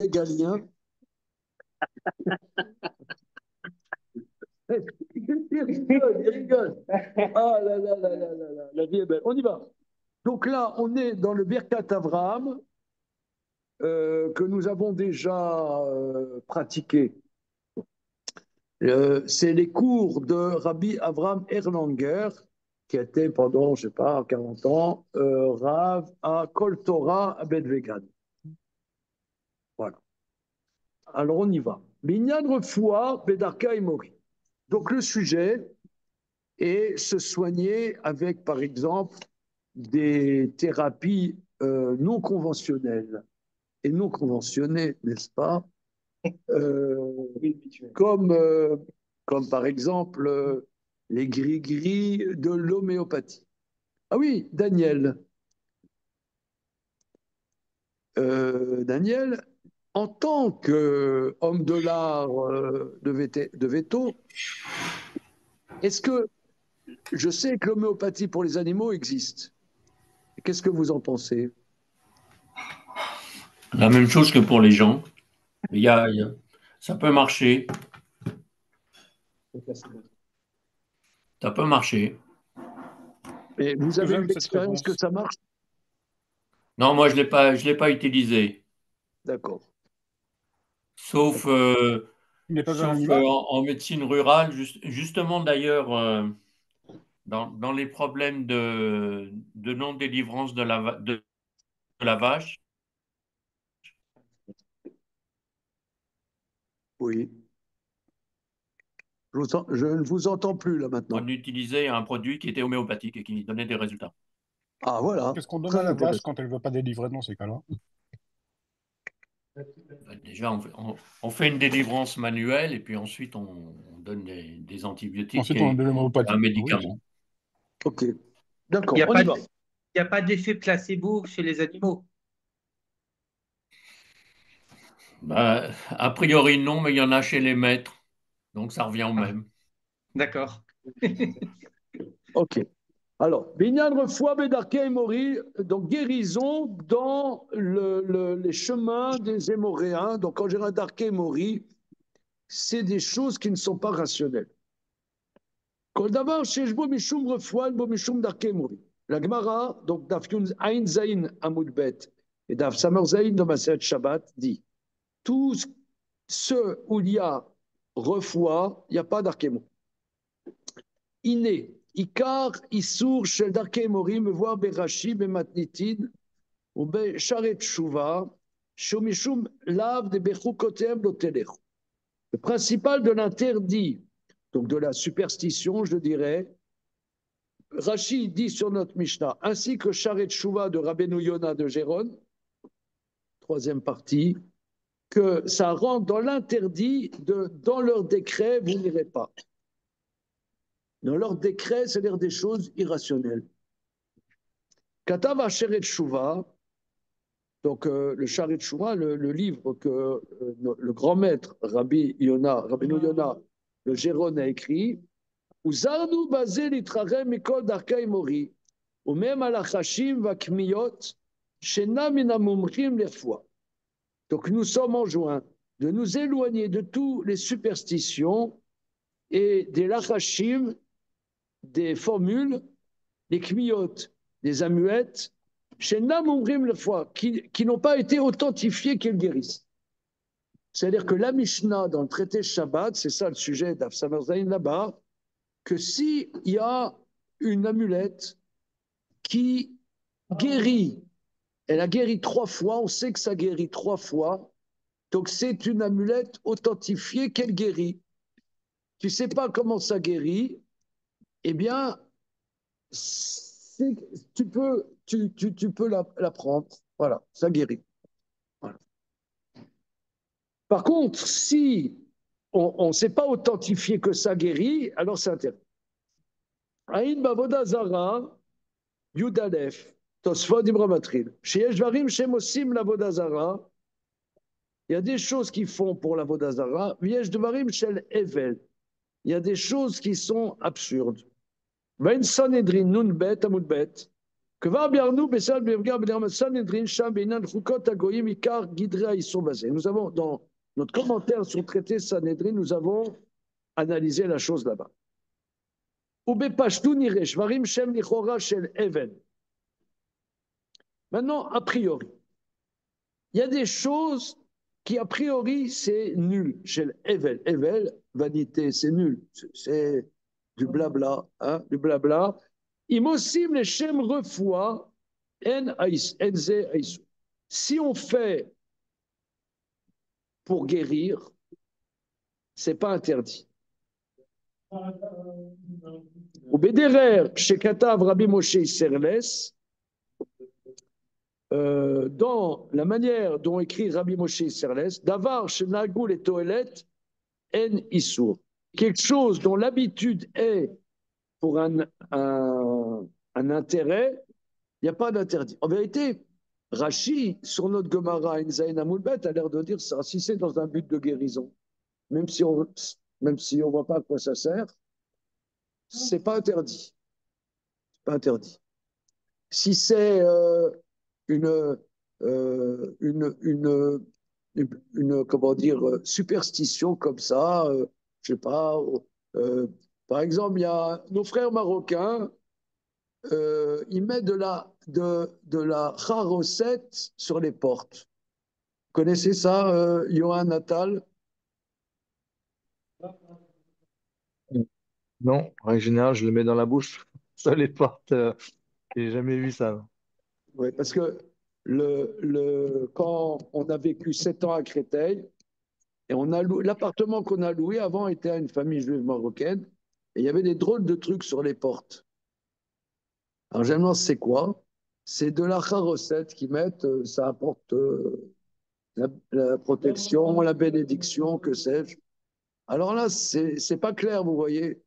Galien. Il rigole, il rigole. Ah là là là là là là, la vie est belle. On y va. Donc là, on est dans le Birkat Avraham que nous avons déjà pratiqué. C'est les cours de Rabbi Avraham Erlanger, qui était pendant, je ne sais pas, 40 ans, Rav à Kol Torah à Bet-Vegan. Voilà. Alors on y va. Binyan Refoua Bedarka Imori. Donc le sujet est se soigner avec, par exemple, des thérapies non conventionnelles et non conventionnées, n'est-ce pas? Euh, comme, comme par exemple les gris-gris de l'homéopathie. Ah oui, Daniel. Daniel, en tant qu'homme de l'art de veto, est-ce que je sais que l'homéopathie pour les animaux existe? Qu'est-ce que vous en pensez? La même chose que pour les gens. Ça peut marcher. Ça peut marcher. Et vous Que avez eu j'aime cette l'expérience que réponse. ça marche? Non, moi, je l'ai pas utilisé. D'accord. Sauf, Il n'est pas un animal? en médecine rurale, justement d'ailleurs, dans les problèmes de non-délivrance de la vache, Oui. Je ne vous entends plus là on maintenant. utilisait un produit qui était homéopathique et qui donnait des résultats. Ah voilà, Qu'est-ce qu'on donne à très la vache intéressant. quand elle ne veut pas délivrer dans ces cas-là? Déjà, on fait une délivrance manuelle et puis ensuite on donne des antibiotiques Ensuite, on donne de et un l'homéopathie. Oui. médicament. Ok, Il n'y d'accord, a on y pas, va. il y a pas d'effet placebo chez les animaux. Bah, a priori, non, mais il y en a chez les maîtres, donc ça revient au Ah, même. d'accord. Ok. Alors, Binyan Refoua Bedarkei Emori, donc guérison dans les chemins des Émoréens. Donc, en général, Darkei Emori, c'est des choses qui ne sont pas rationnelles. Kol davar sheyesh bo mishum refoua, bo mishum darkei Emori. La Gemara, donc Daf Yun Ain Zain Amud Bet et Daf Samer Zain dans Maseret Shabbat dit tout ce où il y a refoua, il n'y a pas darkei Emori. Iné, Ikar, Issour, Shel Darkei Emori, me voir Berashi, Bematnitin, ou Sharet Shuva, Shomishum Lav de Bechukotem Lotelech. Le principal de l'interdit, donc de la superstition, je dirais, Rashi dit sur notre Mishnah, ainsi que Sharet Shuva de Rabbeinu Yona de Géron, troisième partie, que ça rentre dans l'interdit de dans leur décret, vous n'irez pas. Dans leur décret, c'est-à-dire des choses irrationnelles. Katav Asheret Shuva, donc le Sharet Shuva, le livre que le grand maître Rabbi Yona, Rabbeinu Yona, le Géron a écrit, Uzarnu basé litrachem mikol darkei mori, ou même à la chashim vakmiot, shena minamumchim lefwa. Donc nous sommes enjoints de nous éloigner de toutes les superstitions et des lachashim, des formules, des kmiot, des amuettes, shena mumchim lefwa, qui n'ont pas été authentifiées qu'elles guérissent. C'est-à-dire que la Mishnah dans le traité Shabbat, c'est ça le sujet d'Afsamerzaïn là-bas, que s'il y a une amulette qui guérit, elle a guéri 3 fois, on sait que ça guérit 3 fois, donc c'est une amulette authentifiée qu'elle guérit. Tu ne sais pas comment ça guérit, eh bien, tu peux la prendre. Voilà, ça guérit. Voilà. Par contre, si on ne sait pas authentifier que ça guérit, alors c'est interdit. Aïn Bavoda Zara, Yudalef, Tosfot Ibramatril. Chez Yeshvarim, chez Mosim, la Vodazara, il y a des choses qui font pour la Vodazara. Yeshvarim, chez Evel. Il y a des choses qui sont absurdes. Ben Sanhedrin, Nun Bet, Amud Bet. כבר ביארנו בסל במגע בדרמת סנהדרין, שם בעניין חוקות הגויים, עיקר גדרי האיסור בזה. Nous avons, dans notre commentaire sur le traité Sanhedrin, nous avons analysé la chose là-bas. ובפשטו נראה, שברים שם לכאורה של אבן. Maintenant, a priori, il y a des choses qui, a priori, c'est nul. Chez Evel, Evel, vanité, c'est nul. C'est du blabla, hein, du blabla. Imosim les shem refoua, enze aïsou. Si on fait pour guérir, c'est pas interdit. Ou bederer, chez Katav Rabbi Moshe Serles, dans la manière dont écrit Rabbi Moshe Serles, Davar Shenagul et Toelet En Issour. Quelque chose dont l'habitude est pour un intérêt, il n'y a pas d'interdit. En vérité, Rashi, sur notre Gemara Enzaïn Amoulbet, a l'air de dire ça. Si c'est dans un but de guérison, même si on ne voit pas à quoi ça sert, c'est pas interdit. C'est pas interdit. Si c'est une comment dire, superstition comme ça, je sais pas. Par exemple, il y a nos frères marocains, ils mettent de la charosette sur les portes. Vous connaissez ça, Johan Natal? Non, en général, je le mets dans la bouche. Ça les porte. J'ai jamais vu ça. Oui, parce que quand on a vécu 7 ans à Créteil, et l'appartement qu'on a loué avant était à une famille juive marocaine, et il y avait des drôles de trucs sur les portes. Alors, généralement, c'est quoi? C'est de la charosette qu'ils mettent, ça apporte la protection, la bénédiction, que sais-je. Alors là, c'est pas clair, vous voyez.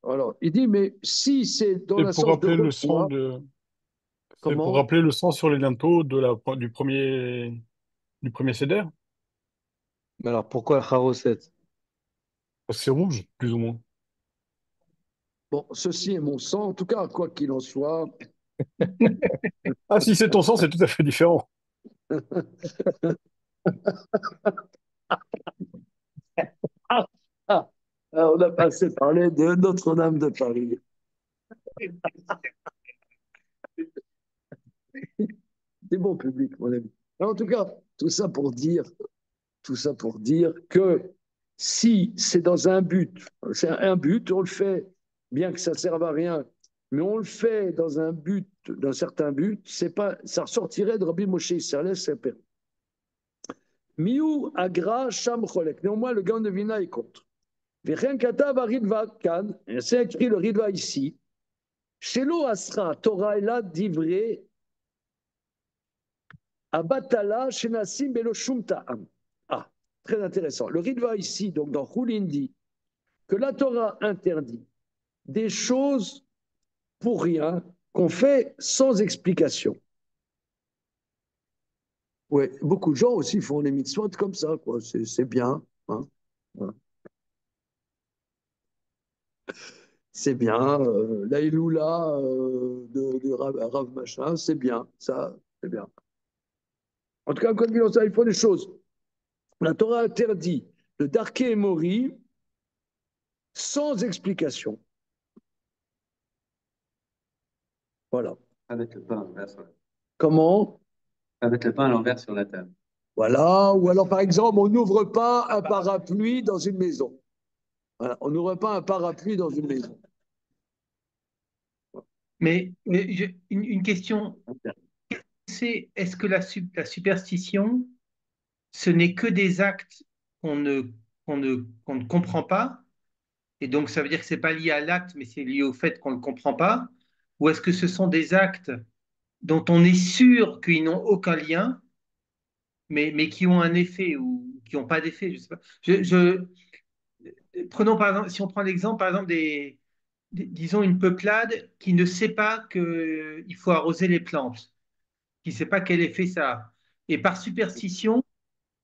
Alors, il dit, mais si c'est dans Et la pour sorte de rappeler le sang refoua, de... C'est pour comment? rappeler le sang sur les linteaux du premier céder. Mais alors, pourquoi Kharoset? Parce que c'est rouge, plus ou moins. Bon, ceci est mon sang, en tout cas, quoi qu'il en soit. Ah, si c'est ton sang, c'est tout à fait différent. Ah, ah, on a pas assez parlé de Notre-Dame de Paris. C'est bon public, mon ami. En tout cas, tout ça pour dire que si c'est dans un but, c'est un but, on le fait, bien que ça ne serve à rien, mais on le fait dans un but, d'un certain but, c'est pas, ça ressortirait de Rabbi Moshe Israël, c'est permis. Miou agra sham cholek. Néanmoins, le gaon de Vina est contre. Vechen katav aridva kan. C'est écrit le ridva ici. Shelo asra Torah ela divrei abatala shenasim belo shum ta'am. Ah, très intéressant. Le ridva ici, donc dans Choulin, dit que la Torah interdit des choses pour rien qu'on fait sans explication. Ouais, beaucoup de gens aussi font les mitzvot comme ça, quoi. C'est bien. Hein. Voilà. C'est bien. L'Aïloula de Rav Machin, c'est bien. Ça, c'est bien. En tout cas, quoi qu'il en soit, il faut des choses. La Torah interdit le Darké et Mori sans explication. Voilà. Avec le pain à l'envers sur la table. Comment? Avec le pain à l'envers sur la table. Voilà. Ou alors, par exemple, on n'ouvre pas un parapluie dans une maison. Voilà. On n'ouvre pas un parapluie dans une maison. Mais une question, est-ce que la superstition, ce n'est que des actes qu'on ne comprend pas, et donc ça veut dire que ce n'est pas lié à l'acte, mais c'est lié au fait qu'on ne le comprend pas, ou est-ce que ce sont des actes dont on est sûr qu'ils n'ont aucun lien, mais qui ont un effet ou qui n'ont pas d'effet, je sais pas. Prenons par exemple, si on prend l'exemple par exemple disons une peuplade qui ne sait pas qu'il faut arroser les plantes, qui ne sait pas quel effet ça a. Et par superstition,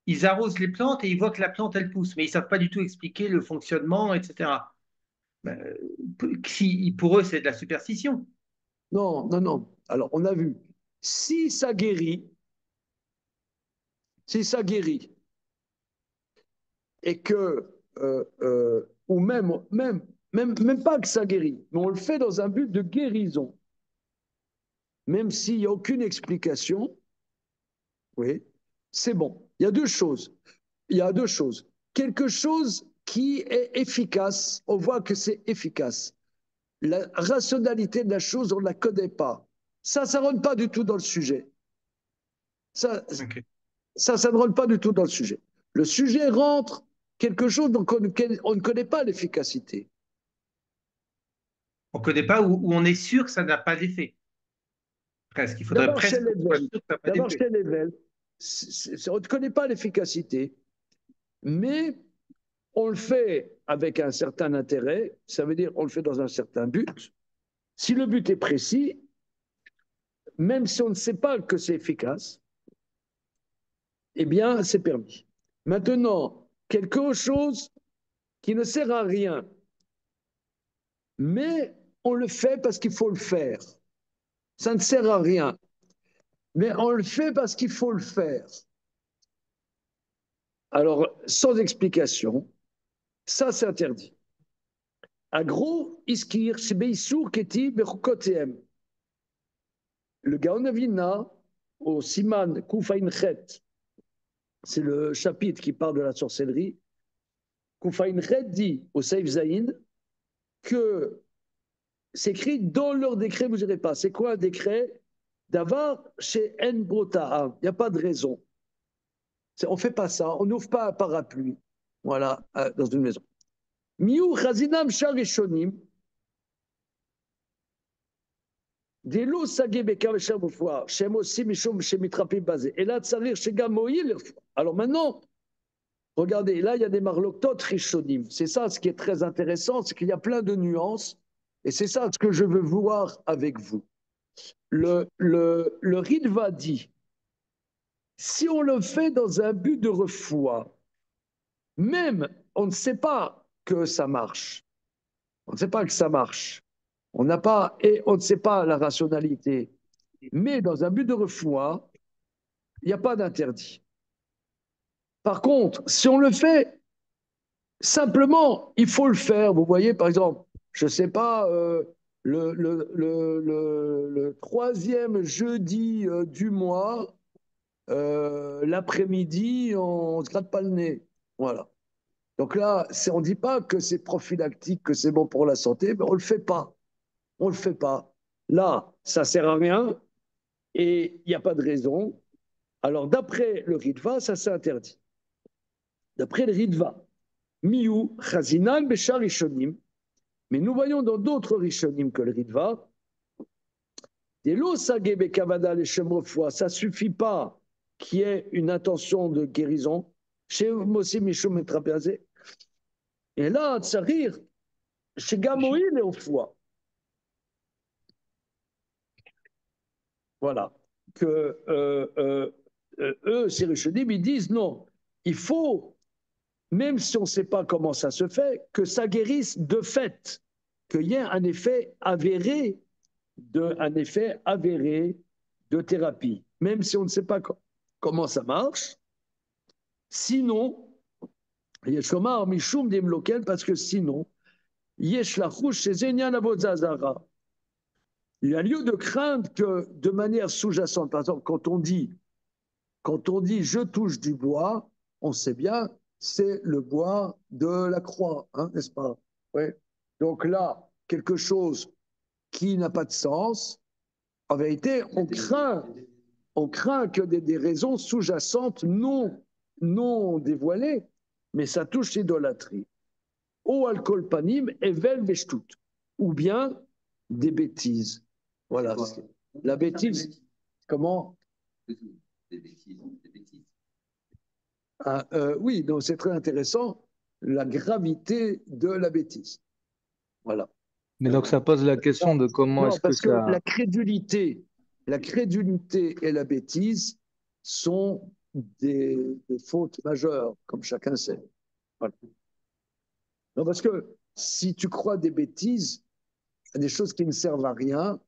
ils arrosent les plantes et ils voient que la plante, elle pousse, mais ils ne savent pas du tout expliquer le fonctionnement, etc. Ben, pour eux, c'est de la superstition. Non, non, non. Alors, on a vu, si ça guérit, et que, ou même pas que ça guérit, mais on le fait dans un but de guérison, même s'il n'y a aucune explication, oui, c'est bon. Il y a deux choses. Quelque chose qui est efficace, on voit que c'est efficace. La rationalité de la chose, on ne la connaît pas. Ça ne rentre pas du tout dans le sujet. Ça ne rentre pas du tout dans le sujet. Le sujet rentre quelque chose dont on ne connaît pas l'efficacité. On ne connaît pas ou on est sûr que ça n'a pas d'effet. Presque. Il faudrait presque qu'on soit sûr que ça n'a pas D'abord, d'effet. chez Level, on ne connaît pas l'efficacité, mais on le fait avec un certain intérêt, ça veut dire on le fait dans un certain but. Si le but est précis, même si on ne sait pas que c'est efficace, eh bien, c'est permis. Maintenant, quelque chose qui ne sert à rien, mais on le fait parce qu'il faut le faire. Ça ne sert à rien, mais on le fait parce qu'il faut le faire. Alors, sans explication, ça c'est interdit. Agro, iskir, shebeisur, keti, bechukotem. Le Gaon Avina, au Siman Kufain Chet, c'est le chapitre qui parle de la sorcellerie. Kufain Chet dit au Seif Zayin que c'est écrit dans leur décret, vous n'irez pas. C'est quoi un décret? D'avoir chez En Brota. Il n'y a pas de raison. On ne fait pas ça. On n'ouvre pas un parapluie. Voilà, dans une maison. Miou Chazinam Sharishonim. דלו סגי בקו אשר בפוער, שהם עושים משום שמתרפים בזה, אלא צריך שגם מועיל לרפואה. Alors maintenant, regardez, là il y a des marloktot rishonim. C'est ça ce qui est très intéressant, c'est qu'il y a plein de nuances, et c'est ça ce que je veux voir avec vous. Le Ritva dit, si on le fait dans un but de refoua, même on ne sait pas que ça marche, on ne sait pas que ça marche, on n'a pas, et on ne sait pas la rationalité, mais dans un but de refoua, il n'y a pas d'interdit. Par contre, si on le fait, simplement, il faut le faire. Vous voyez, par exemple, je ne sais pas, le troisième jeudi du mois, l'après-midi, on ne se gratte pas le nez. Voilà. Donc là, on ne dit pas que c'est prophylactique, que c'est bon pour la santé, mais on ne le fait pas. On ne le fait pas. Là, ça ne sert à rien et il n'y a pas de raison. Alors, d'après le Ritva, ça c'est interdit. D'après le Ritva, Miou, Chazinan, Béchar, Rishonim. Mais nous voyons dans d'autres Rishonim que le Ritva, des lots sagé bekavada les chemrefoi, ça ne suffit pas qu'il y ait une intention de guérison. Chez Mossi Mishum et Trapéazé. Et là, Tsarir, chez Gamoïl et au foie. Voilà. Que eux, ces Rishonim, ils disent non, il faut, même si on ne sait pas comment ça se fait, que ça guérisse de fait, qu'il y ait un effet avéré de thérapie, même si on ne sait pas comment ça marche. Sinon, Yeshomar Mishum Demloken, parce que sinon, Yesh Lachouch chez Zenian Avodzazara. Il y a lieu de craindre que de manière sous-jacente, par exemple, quand on dit je touche du bois, on sait bien, c'est le bois de la croix, hein, n'est-ce pas? Ouais. Donc là, quelque chose qui n'a pas de sens, en vérité, on craint que des raisons sous-jacentes non dévoilées, mais ça touche l'idolâtrie. Ou alcool panim, evel veshtut, ou bien des bêtises. Voilà. La bêtise, comment? Des bêtises. Ah, oui, donc c'est très intéressant, la gravité de la bêtise. Voilà. Mais donc ça pose la question de comment Non, est-ce que parce que ça... la crédulité et la bêtise sont des fautes majeures, comme chacun sait. Voilà. Non, parce que si tu crois des bêtises, des choses qui ne servent à rien,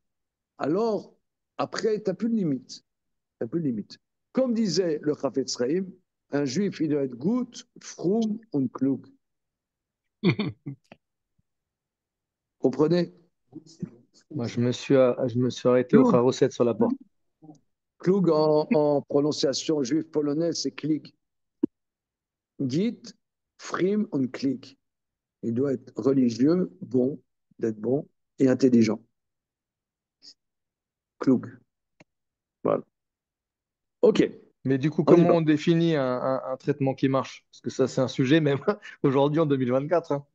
alors Après, tu n'as plus de limite. T'as plus de limite. Comme disait le Chafetz Chaim, un juif, il doit être gut, froum und klug. Comprenez? Moi, je me suis arrêté au Charoset sur la porte. Klug en prononciation juive polonaise, c'est klik. Git, frim und klik. Il doit être religieux, bon, d'être bon et intelligent. Klug. Voilà. OK. Mais du coup, On y comment va. on définit un traitement qui marche? Parce que ça, c'est un sujet même aujourd'hui en 2024. Hein.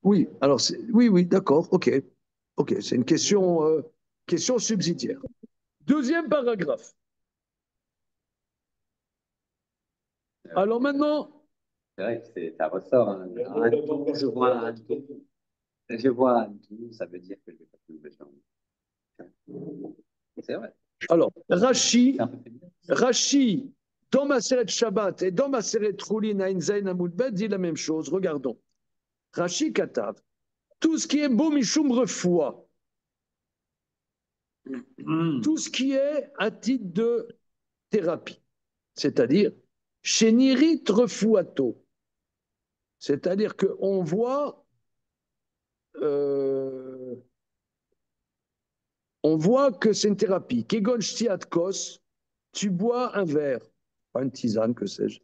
Oui, alors, oui, d'accord, OK. OK, c'est une question subsidiaire. Deuxième paragraphe. Alors maintenant, C'est vrai que ça ressort. Hein. Je vois un tout, ça veut dire que je vais pas plus de chambre. C'est vrai. alors Rashi, C'est un peu féminin. Rashi, dans ma série de Shabbat et dans ma série de Troulin à Inzaïn Amoudbet, dit la même chose. Regardons. Rashi Katav, tout ce qui est beau Mishum refoua, tout ce qui est à titre de thérapie, c'est-à-dire Shenirit refouato, c'est-à-dire qu'on voit, on voit que c'est une thérapie. Kegon shtiat kos, tu bois un verre, pas une tisane, que sais-je.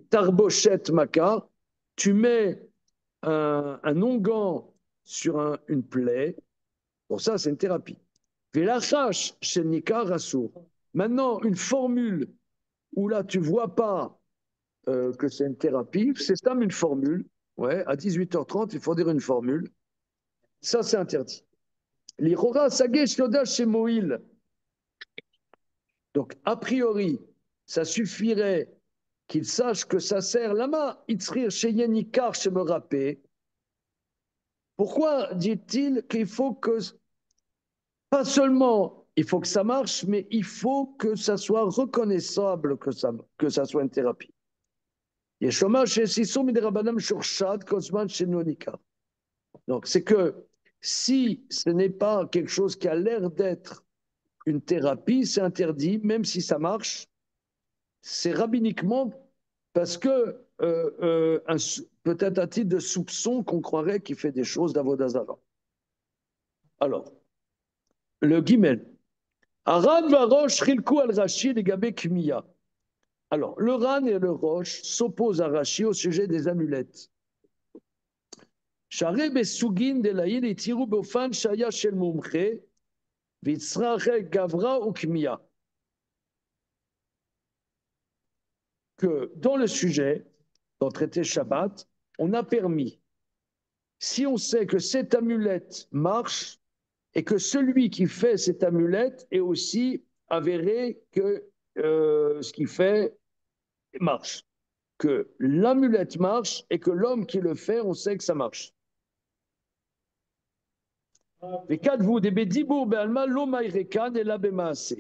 Tarbochet maka, tu mets un onguent sur une plaie. Pour ça, c'est une thérapie. Velachash chez Nika Rassour. Maintenant, une formule où là, tu ne vois pas que c'est une thérapie, c'est comme une formule. Ouais, à 18h30, il faut dire une formule. Ça, c'est interdit. L'Irora Sagesh Yoda chez Moïl. Donc, a priori, ça suffirait qu'il sache que ça sert lama, itzrir chez Yenikar chez me rapper. Pourquoi dit-il qu'il faut que, pas seulement il faut que ça marche, mais il faut que ça soit reconnaissable que ça soit une thérapie. Donc, c'est que si ce n'est pas quelque chose qui a l'air d'être une thérapie, c'est interdit, même si ça marche, c'est rabbiniquement parce que peut-être à titre de soupçon qu'on croirait qu'il fait des choses d'avodazara. Alors, le guimel. Aran va roche rilku al Rashi les gabé kmiya. Alors, le Ran et le Roche s'opposent à Rashi au sujet des amulettes. Share besugin de laïl et tirou bofan shaya shel mumche, vitzrache gavra ou kmiya. Que dans le sujet, dans le traité Shabbat, on a permis, si on sait que cette amulette marche et que celui qui fait cette amulette est aussi avéré que ce qu'il fait marche. Que l'amulette marche et que l'homme qui le fait, on sait que ça marche. וכתבו דבדיבור בעלמא לא מאירקן אלא במעשה.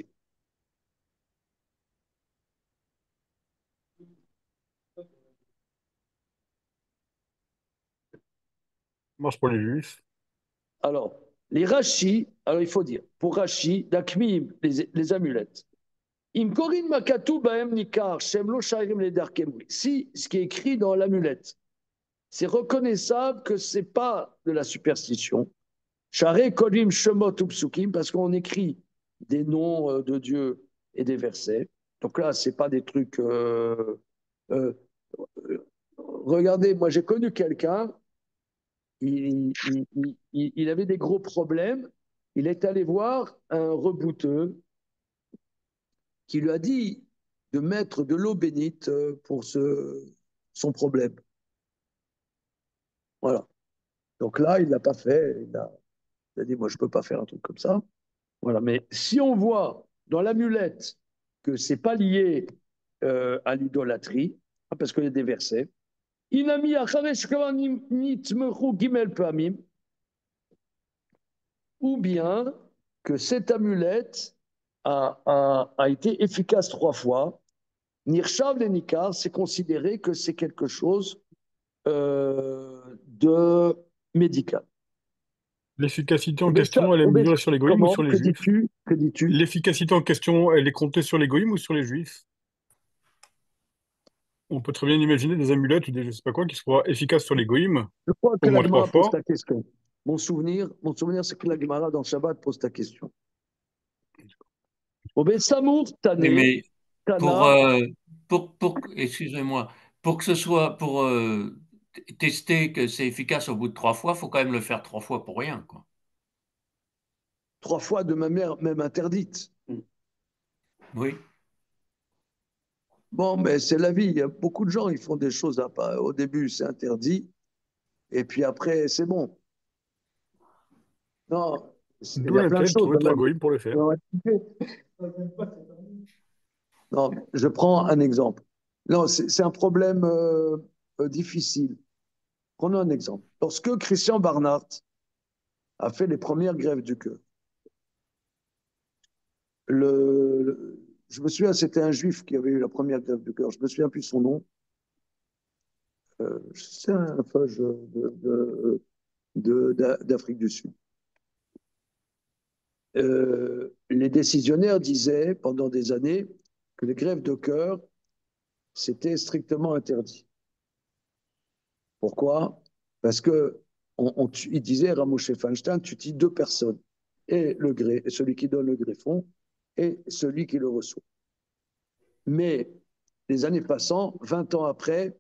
Marche pour les juifs. Alors, les Rashi, alors il faut dire, pour Rashi, d'Akmim, les amulettes. Im korin makatu baem nikar, shem lo shairim le darkemri. Si ce qui est écrit dans l'amulette, c'est reconnaissable que ce n'est pas de la superstition. Share kolim shemot upsukim, parce qu'on écrit des noms de Dieu et des versets. Donc là, ce n'est pas des trucs. Regardez, moi j'ai connu quelqu'un, il avait des gros problèmes. Il est allé voir un rebouteux qui lui a dit de mettre de l'eau bénite pour son problème. Voilà. Donc là, il ne l'a pas fait. Il a dit, moi, je ne peux pas faire un truc comme ça. Voilà. Mais si on voit dans l'amulette que ce n'est pas lié à l'idolâtrie, parce qu'il y a des versets, Inami acharesh nitmechu gimel pamim, ou bien que cette amulette a été efficace 3 fois. Nirshav le Nikar, c'est considéré que c'est quelque chose de médical. L'efficacité en Eh bien, question, elle est mesurée sur les goïms ou comment? sur les Que juifs? dis-tu? Que dis-tu? L'efficacité en question, elle est comptée sur les goïms ou sur les juifs? On peut très bien imaginer des amulettes ou des je sais pas quoi qui soient efficaces sur les goïms Je crois au que la moins trois Gemara pose fois. ta question. Mon souvenir, c'est que la Gemara dans Shabbat pose ta question. Au Samour, Oui, Tané, mais pour, Tana, excusez-moi, pour que ce soit, pour tester que c'est efficace au bout de 3 fois, il faut quand même le faire 3 fois pour rien, quoi. 3 fois de manière même interdite. Oui. Bon, mais c'est la vie. Il y a beaucoup de gens, ils font des choses au début, c'est interdit, et puis après, c'est bon. Non, il D'où y a plein de l'intérêt de choses. trouver trois goïms pour le faire. Non, je prends un exemple. Non, c'est un problème difficile. Prenons un exemple. Lorsque Christian Barnard a fait les premières grèves du cœur, je me souviens, c'était un juif qui avait eu la première grève du cœur. Je me souviens plus son nom. C'est un fage d'Afrique du Sud. Les décisionnaires disaient pendant des années que les grèves de cœur, c'était strictement interdit. Pourquoi? Parce que il disait, Ramoshe Feinstein, tu tues deux personnes, et celui qui donne le greffon et celui qui le reçoit. Mais les années passant, 20 ans après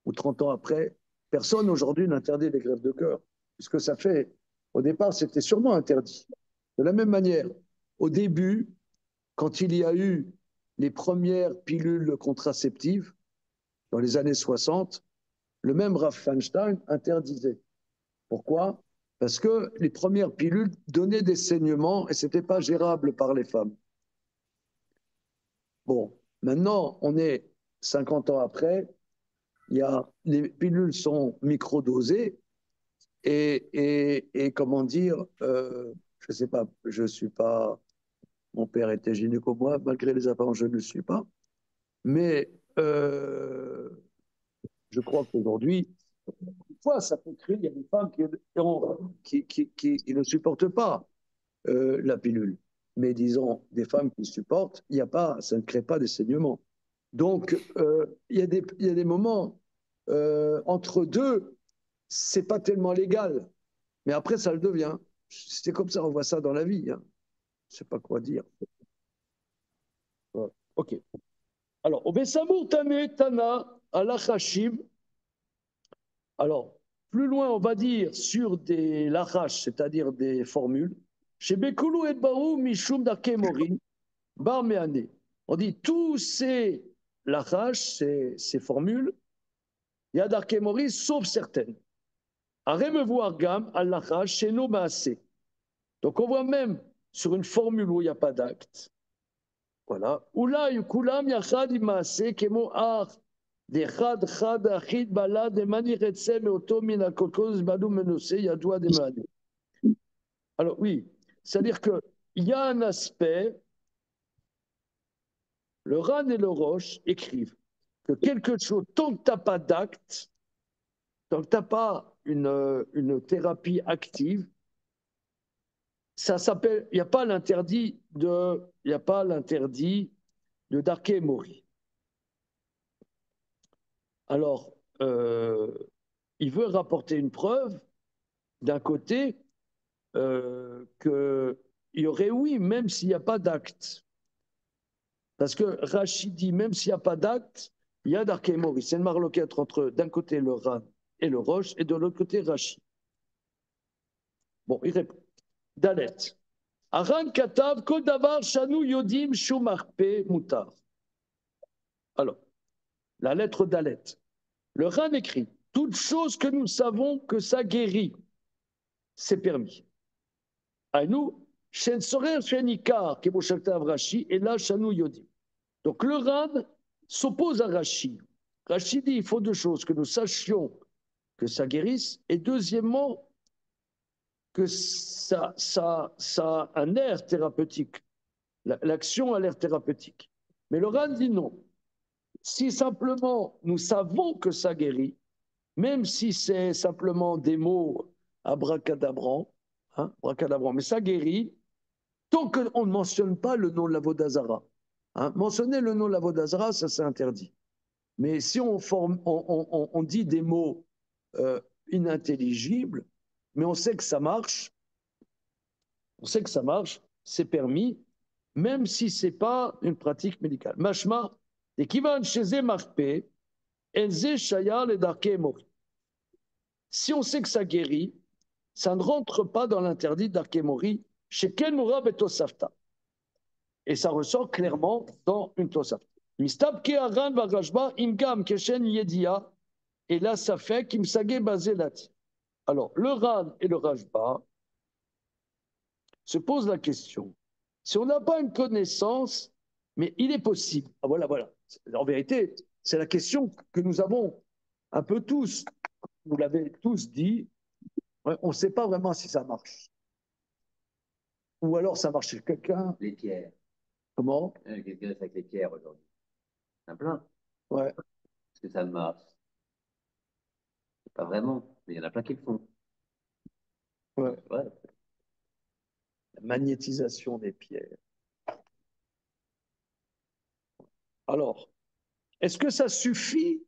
ou 30 ans après, personne aujourd'hui n'interdit les grèves de cœur. Puisque ça fait, au départ, c'était sûrement interdit. De la même manière, au début, quand il y a eu les premières pilules contraceptives, dans les années 60, le même Rav Feinstein interdisait. Pourquoi? Parce que les premières pilules donnaient des saignements et ce n'était pas gérable par les femmes. Bon, maintenant, on est 50 ans après, les pilules sont microdosées et comment dire, je ne sais pas, je ne suis pas, mon père était gynéco, moi, malgré les apparences, je ne le suis pas, mais je crois qu'aujourd'hui, fois, ça peut créer, il y a des femmes qui ne supportent pas la pilule. Mais disons, des femmes qui supportent, il y a pas, ça ne crée pas des saignements. Donc, il y a des moments entre deux, c'est pas tellement légal, mais après, ça le devient. C'est comme ça, on voit ça dans la vie. Hein. Je sais pas quoi dire. Ouais. Ok. Alors, au Besamour Tane Tana, Alachashim. Alors, plus loin, on va dire sur des lachash, c'est-à-dire des formules. Chez Bekoulou et Barou, Mishum Darkemorin, Bar Meane. On dit tous ces lachash, ces formules, il y a Darkemorin, sauf certaines. Arrête me voir gam al lachash chez nos maasé. Donc, on voit même sur une formule où il n'y a pas d'acte. Voilà. Oula yukulam yachad imaase kemo ar dechad chad achid balad demani retse meoto min akolkoz badu menose yadoua demani. Alors oui, c'est-à-dire que il y a un aspect, le Ran et le Roche écrivent que quelque chose, tant que tu n'as pas d'acte, tant que tu n'as pas une thérapie active, ça s'appelle, il n'y a pas l'interdit de Darké Mori. Alors, il veut rapporter une preuve, d'un côté, qu'il y aurait oui, même s'il n'y a pas d'acte. Parce que Rachid dit, même s'il n'y a pas d'acte, il y a Darké Mori. C'est une marloquette entre, d'un côté, le Ran et le Roche, et de l'autre côté, Rachid. Bon, il répond. Dalet. Aran Katav, Kol Davar, Shanu Yodim, Shumarpe, Mutar. Alors, la lettre Dalet. Le Ran écrit, toute chose que nous savons que ça guérit, c'est permis. À nous, Shen Sorer, Shen Ikar, Keboshaltav Rashi, et là, Shanou Yodim. Donc le Ran s'oppose à Rashi. Rashi dit il faut deux choses, que nous sachions que ça guérisse, et deuxièmement, que ça a un air thérapeutique. L'action a l'air thérapeutique. Mais le Ran dit non. Si simplement nous savons que ça guérit, même si c'est simplement des mots abracadabrants, hein, bracadabrant, mais ça guérit tant qu'on ne mentionne pas le nom de la Vodazara. Hein. Mentionner le nom de la Vodazara, ça c'est interdit. Mais si on dit des mots inintelligibles, mais on sait que ça marche, c'est permis, même si ce n'est pas une pratique médicale. Mashma, et qui va chez marpe, elze shaya le darke mori. Si on sait que ça guérit, ça ne rentre pas dans l'interdit d'Arkémori chez Ken Moura Betosafta. Et ça ressort clairement dans une Tosafta. Mistab ke aran va rajba imgam keshen yedia. Et là, ça fait kimsage basé là-dessus. Alors, le ran et le rajba se posent la question. Si on n'a pas une connaissance, mais il est possible. Ah voilà, voilà. En vérité, c'est la question que nous avons un peu tous. Vous l'avez tous dit. On ne sait pas vraiment si ça marche. Ou alors ça marche chez quelqu'un. Les pierres. Comment? Qu'est-ce qu'il reste avec les pierres aujourd'hui? Il y en a plein. Ouais. Est-ce que ça marche? Pas vraiment, mais il y en a plein qui le font. Ouais. Ouais. La magnétisation des pierres. Alors, est-ce que ça suffit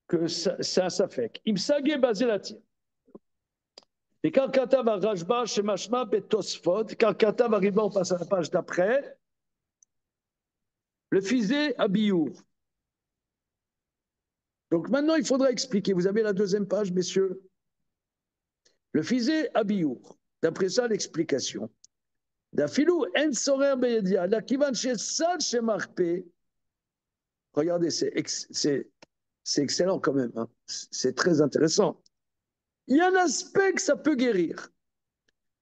que ça fait? Imsage basé là-dessus. Et quand Katav a Rajba, chez Mashma, Betosfot, quand Katav arrive, on passe à la page d'après, le fisé à Biour. Donc maintenant, il faudra expliquer. Vous avez la deuxième page, messieurs. Le fisé à Biour. D'après ça, l'explication. D'afilou, en sorer beyedia, la kivan chez Sad chez Marpé. Regardez, c'est excellent quand même. Hein. C'est très intéressant. Il y a un aspect que ça peut guérir.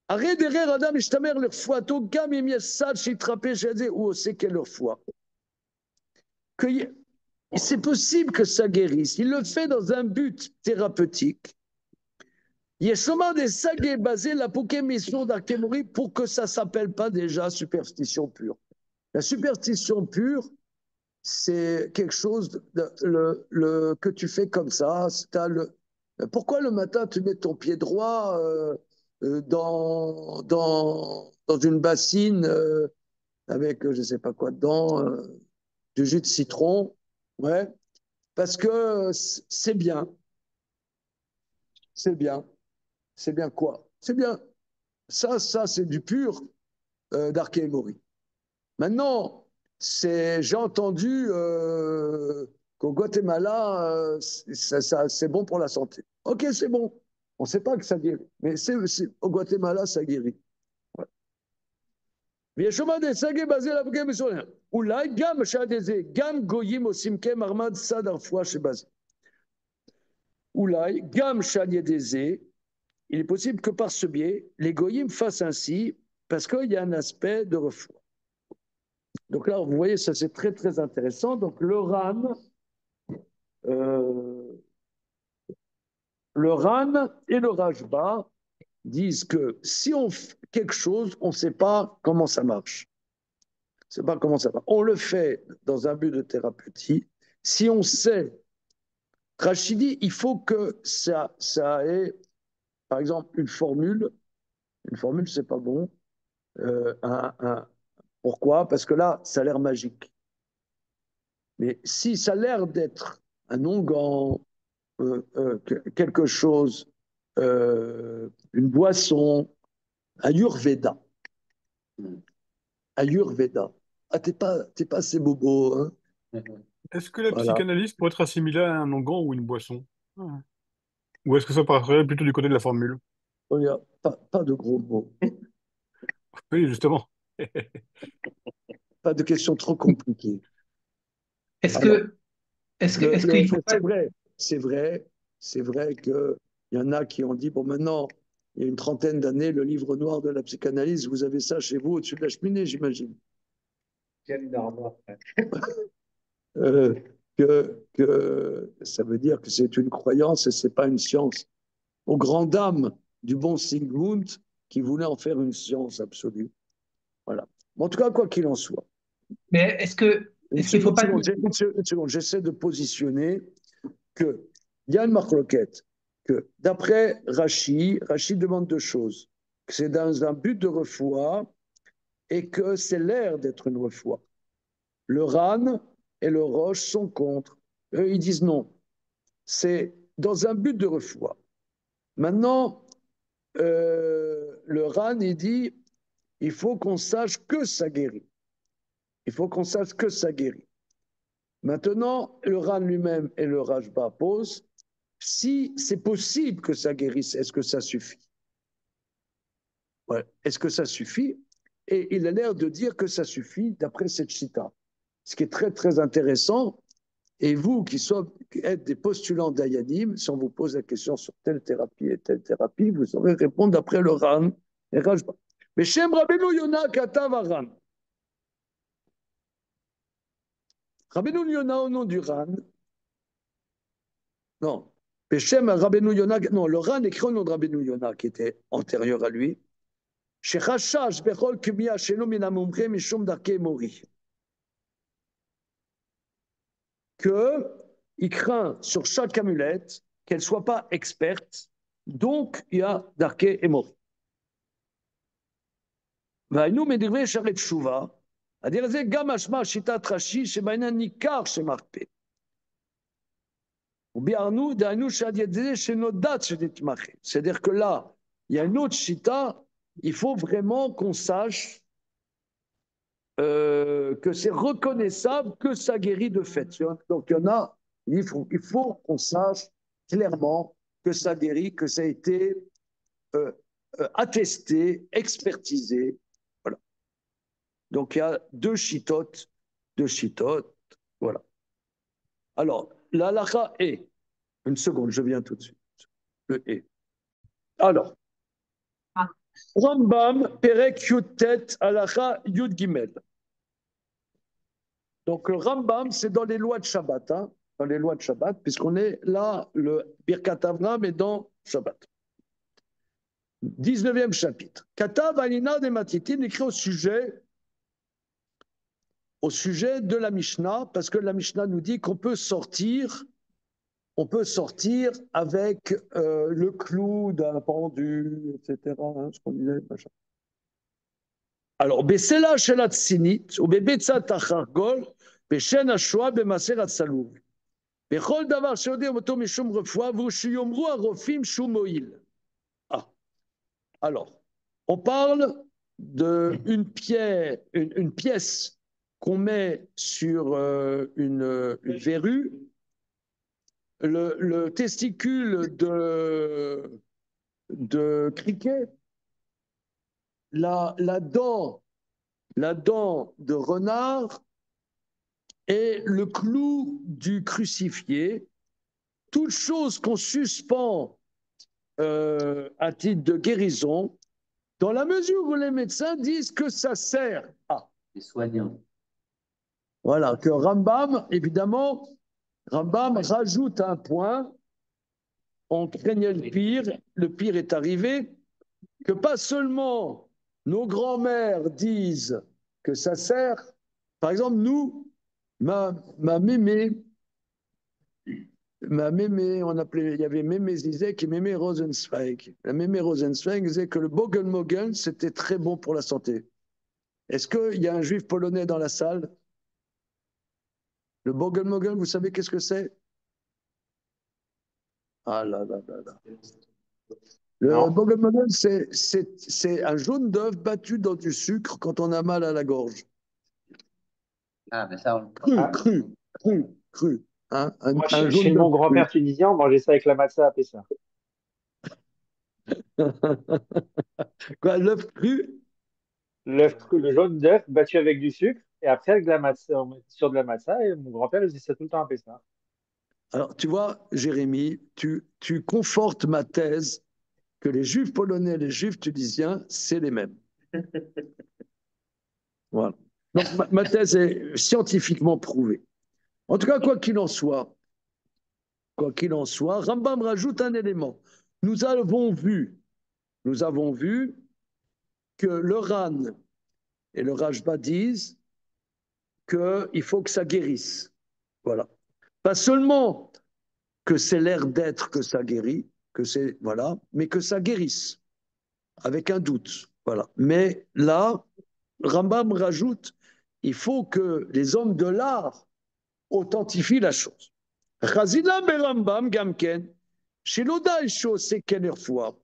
Arrête derrière Adam et Shtamer leur foi. Donc, gam et miel Sad chez Trappé, j'ai dit, où c'est qu'est leur foi. C'est possible que ça guérisse. Il le fait dans un but thérapeutique. Il y a sûrement des sagues basés la mission d'Arkémori pour que ça ne s'appelle pas déjà superstition pure. La superstition pure, c'est quelque chose que tu fais comme ça. Pourquoi le matin tu mets ton pied droit dans une bassine avec je ne sais pas quoi dedans, du jus de citron? Ouais, parce que c'est bien. C'est bien. C'est bien quoi? C'est bien. Ça c'est du pur d'Arkémori. Maintenant, j'ai entendu qu'au Guatemala, c'est bon pour la santé. Ok, c'est bon. On ne sait pas que ça guérit. Mais au Guatemala, ça guérit. וישומע דסגי בזה לבגי מסוים. אולי גם בשעה דזה, גם גויים עושים כמרמד סד הרפואה שבזה. אולי גם בשעה דזה, il est possible que par ce biais, les goyim fassent ainsi, parce qu'il y a un aspect de refoua. Donc là, vous voyez, ça c'est très très intéressant. Donc le Ran et le Rajba disent que si on fait quelque chose, on ne sait pas comment ça marche. On ne sait pas comment ça marche. On le fait dans un but de thérapeutique. Si on sait, Rachidi, il faut que ça ait, par exemple, une formule. Une formule, c'est pas bon. Pourquoi? Parce que là, ça a l'air magique. Mais si ça a l'air d'être un onguent, quelque chose, une boisson, Ayurveda. Ayurveda. Ah, t'es pas assez bobo, hein? Est-ce que la Voilà. psychanalyse pourrait être assimilée à un onguent ou une boisson? Ou est-ce que ça partirait plutôt du côté de la formule? Regarde, pas de gros mots. Oui, justement. Pas de questions trop compliquées. Est-ce Alors, que, est-ce qu'il faut pas... c'est vrai qu'il y en a qui ont dit, bon maintenant, il y a une trentaine d'années, le livre noir de la psychanalyse, vous avez ça chez vous au-dessus de la cheminée, j'imagine. Que ça veut dire que c'est une croyance et c'est pas une science. Aux grandes dames du bon Sigmund qui voulait en faire une science absolue. Voilà. En tout cas, quoi qu'il en soit. Mais est-ce qu'il faut pas... Une seconde, j'essaie de positionner qu'il y a une marloquette. que d'après Rashi, Rashi demande deux choses. Que c'est dans un but de refoua et que c'est l'air d'être une refoua. Le Ran et le Roche sont contre. Eux, ils disent non. C'est dans un but de refoua. Maintenant, le Ran, il dit, il faut qu'on sache que ça guérit. Il faut qu'on sache que ça guérit. Maintenant, le Ran lui-même et le Rajba posent, si c'est possible que ça guérisse, est-ce que ça suffit? Ouais. Est-ce que ça suffit? Et il a l'air de dire que ça suffit d'après cette chita. Ce qui est très, très intéressant. Et vous qui êtes des postulants d'Ayanim, si on vous pose la question sur telle thérapie et telle thérapie, vous saurez répondre d'après le Ran et Rajba. Mais Shem Rabbeinu Yona Katav Ran. Rabbeinu Yona au nom du Ran. Non. Beshem Rabbeinu Yona. Non, le Ran écrit au nom de Rabbeinu Yona qui était antérieur à lui. Shechashash Bechol Kumia Shelo Minamumre Mishum Darke Mori. Qu'il craint sur chaque amulette qu'elle ne soit pas experte, donc il y a Darke et Mori. והיינו מדברי שערי תשובה, הדיר הזה גם משמע שיטת רש"י שבעניין ניכר שמרפא. וביארנו, דהיינו שעד ידי שנודעת שנתמחה. C'est-à-dire que là, il y a une autre chita, il faut vraiment qu'on sache que c'est reconnaissable que ça guérit de fait. Donc il y en a, il faut qu'on sache clairement que ça guérit, que ça a été attesté, expertisé. Voilà. Donc il y a deux chitotes, voilà. Alors, la halakha est, une seconde, je viens tout de suite, le est. Alors, Rambam, Perek Yud Tet, halakha Yud Gimel. Donc, le Rambam, c'est dans les lois de Shabbat, hein, dans les lois de Shabbat, puisqu'on est là, le Birkat Avram est dans Shabbat. 19e chapitre. Katav Alina de Matitin écrit au sujet de la Mishnah, parce que la Mishnah nous dit qu'on peut sortir avec le clou d'un pendu, etc. Hein, ce qu'on disait, machin. Alors, Besela Shelat Sinit, ou Bebetzat Achargol, Beshen Ashua, Bemaserat Salouv. Bechol Davar Sheodé Moto Mishum Refoua, Vushiyomru Arofim Shumoil. Ah, alors, on parle d'une pièce qu'on met sur une verrue, le testicule de criquet, la dent de renard et le clou du crucifié, toutes choses qu'on suspend à titre de guérison, dans la mesure où les médecins disent que ça sert à. Les soignants. Voilà, que Rambam, évidemment, rajoute un point. On craignait le pire est arrivé, que pas seulement nos grands-mères disent que ça sert. Par exemple, nous, ma mémé, on appelait, il y avait Mémé Zizek et Mémé Rosenzweig. La Mémé Rosenzweig disait que le Bogelmogel, c'était très bon pour la santé. Est-ce qu'il y a un juif polonais dans la salle? Le Bogelmogel, vous savez qu'est-ce que c'est? Ah là là là là. Le Bogelmogel, c'est un jaune d'œuf battu dans du sucre quand on a mal à la gorge. Ah, mais ça, Cru. Hein? Moi, Un chez jaune mon d'œuf grand-père tunisien, on mangeait ça avec la matzah à Pessah. Quoi, l'œuf cru? Le jaune d'œuf battu avec du sucre, et après avec de la matzah, on met sur de la matzah, et mon grand-père il faisait ça tout le temps à Pessah. Alors, tu vois, Jérémy, tu confortes ma thèse que les juifs polonais et les juifs tunisiens, c'est les mêmes. Voilà. Donc, ma thèse est scientifiquement prouvée. En tout cas, quoi qu'il en soit, Rambam rajoute un élément. Nous avons vu que le Ran et le Rajba disent qu'il faut que ça guérisse. Voilà. Pas seulement que c'est l'air d'être que ça guérit, que c'est, voilà, mais que ça guérisse, avec un doute, voilà. Mais là, Rambam rajoute, il faut que les hommes de l'art authentifient la chose. Chazila berambam gamken, shiloda isho seken erfoua.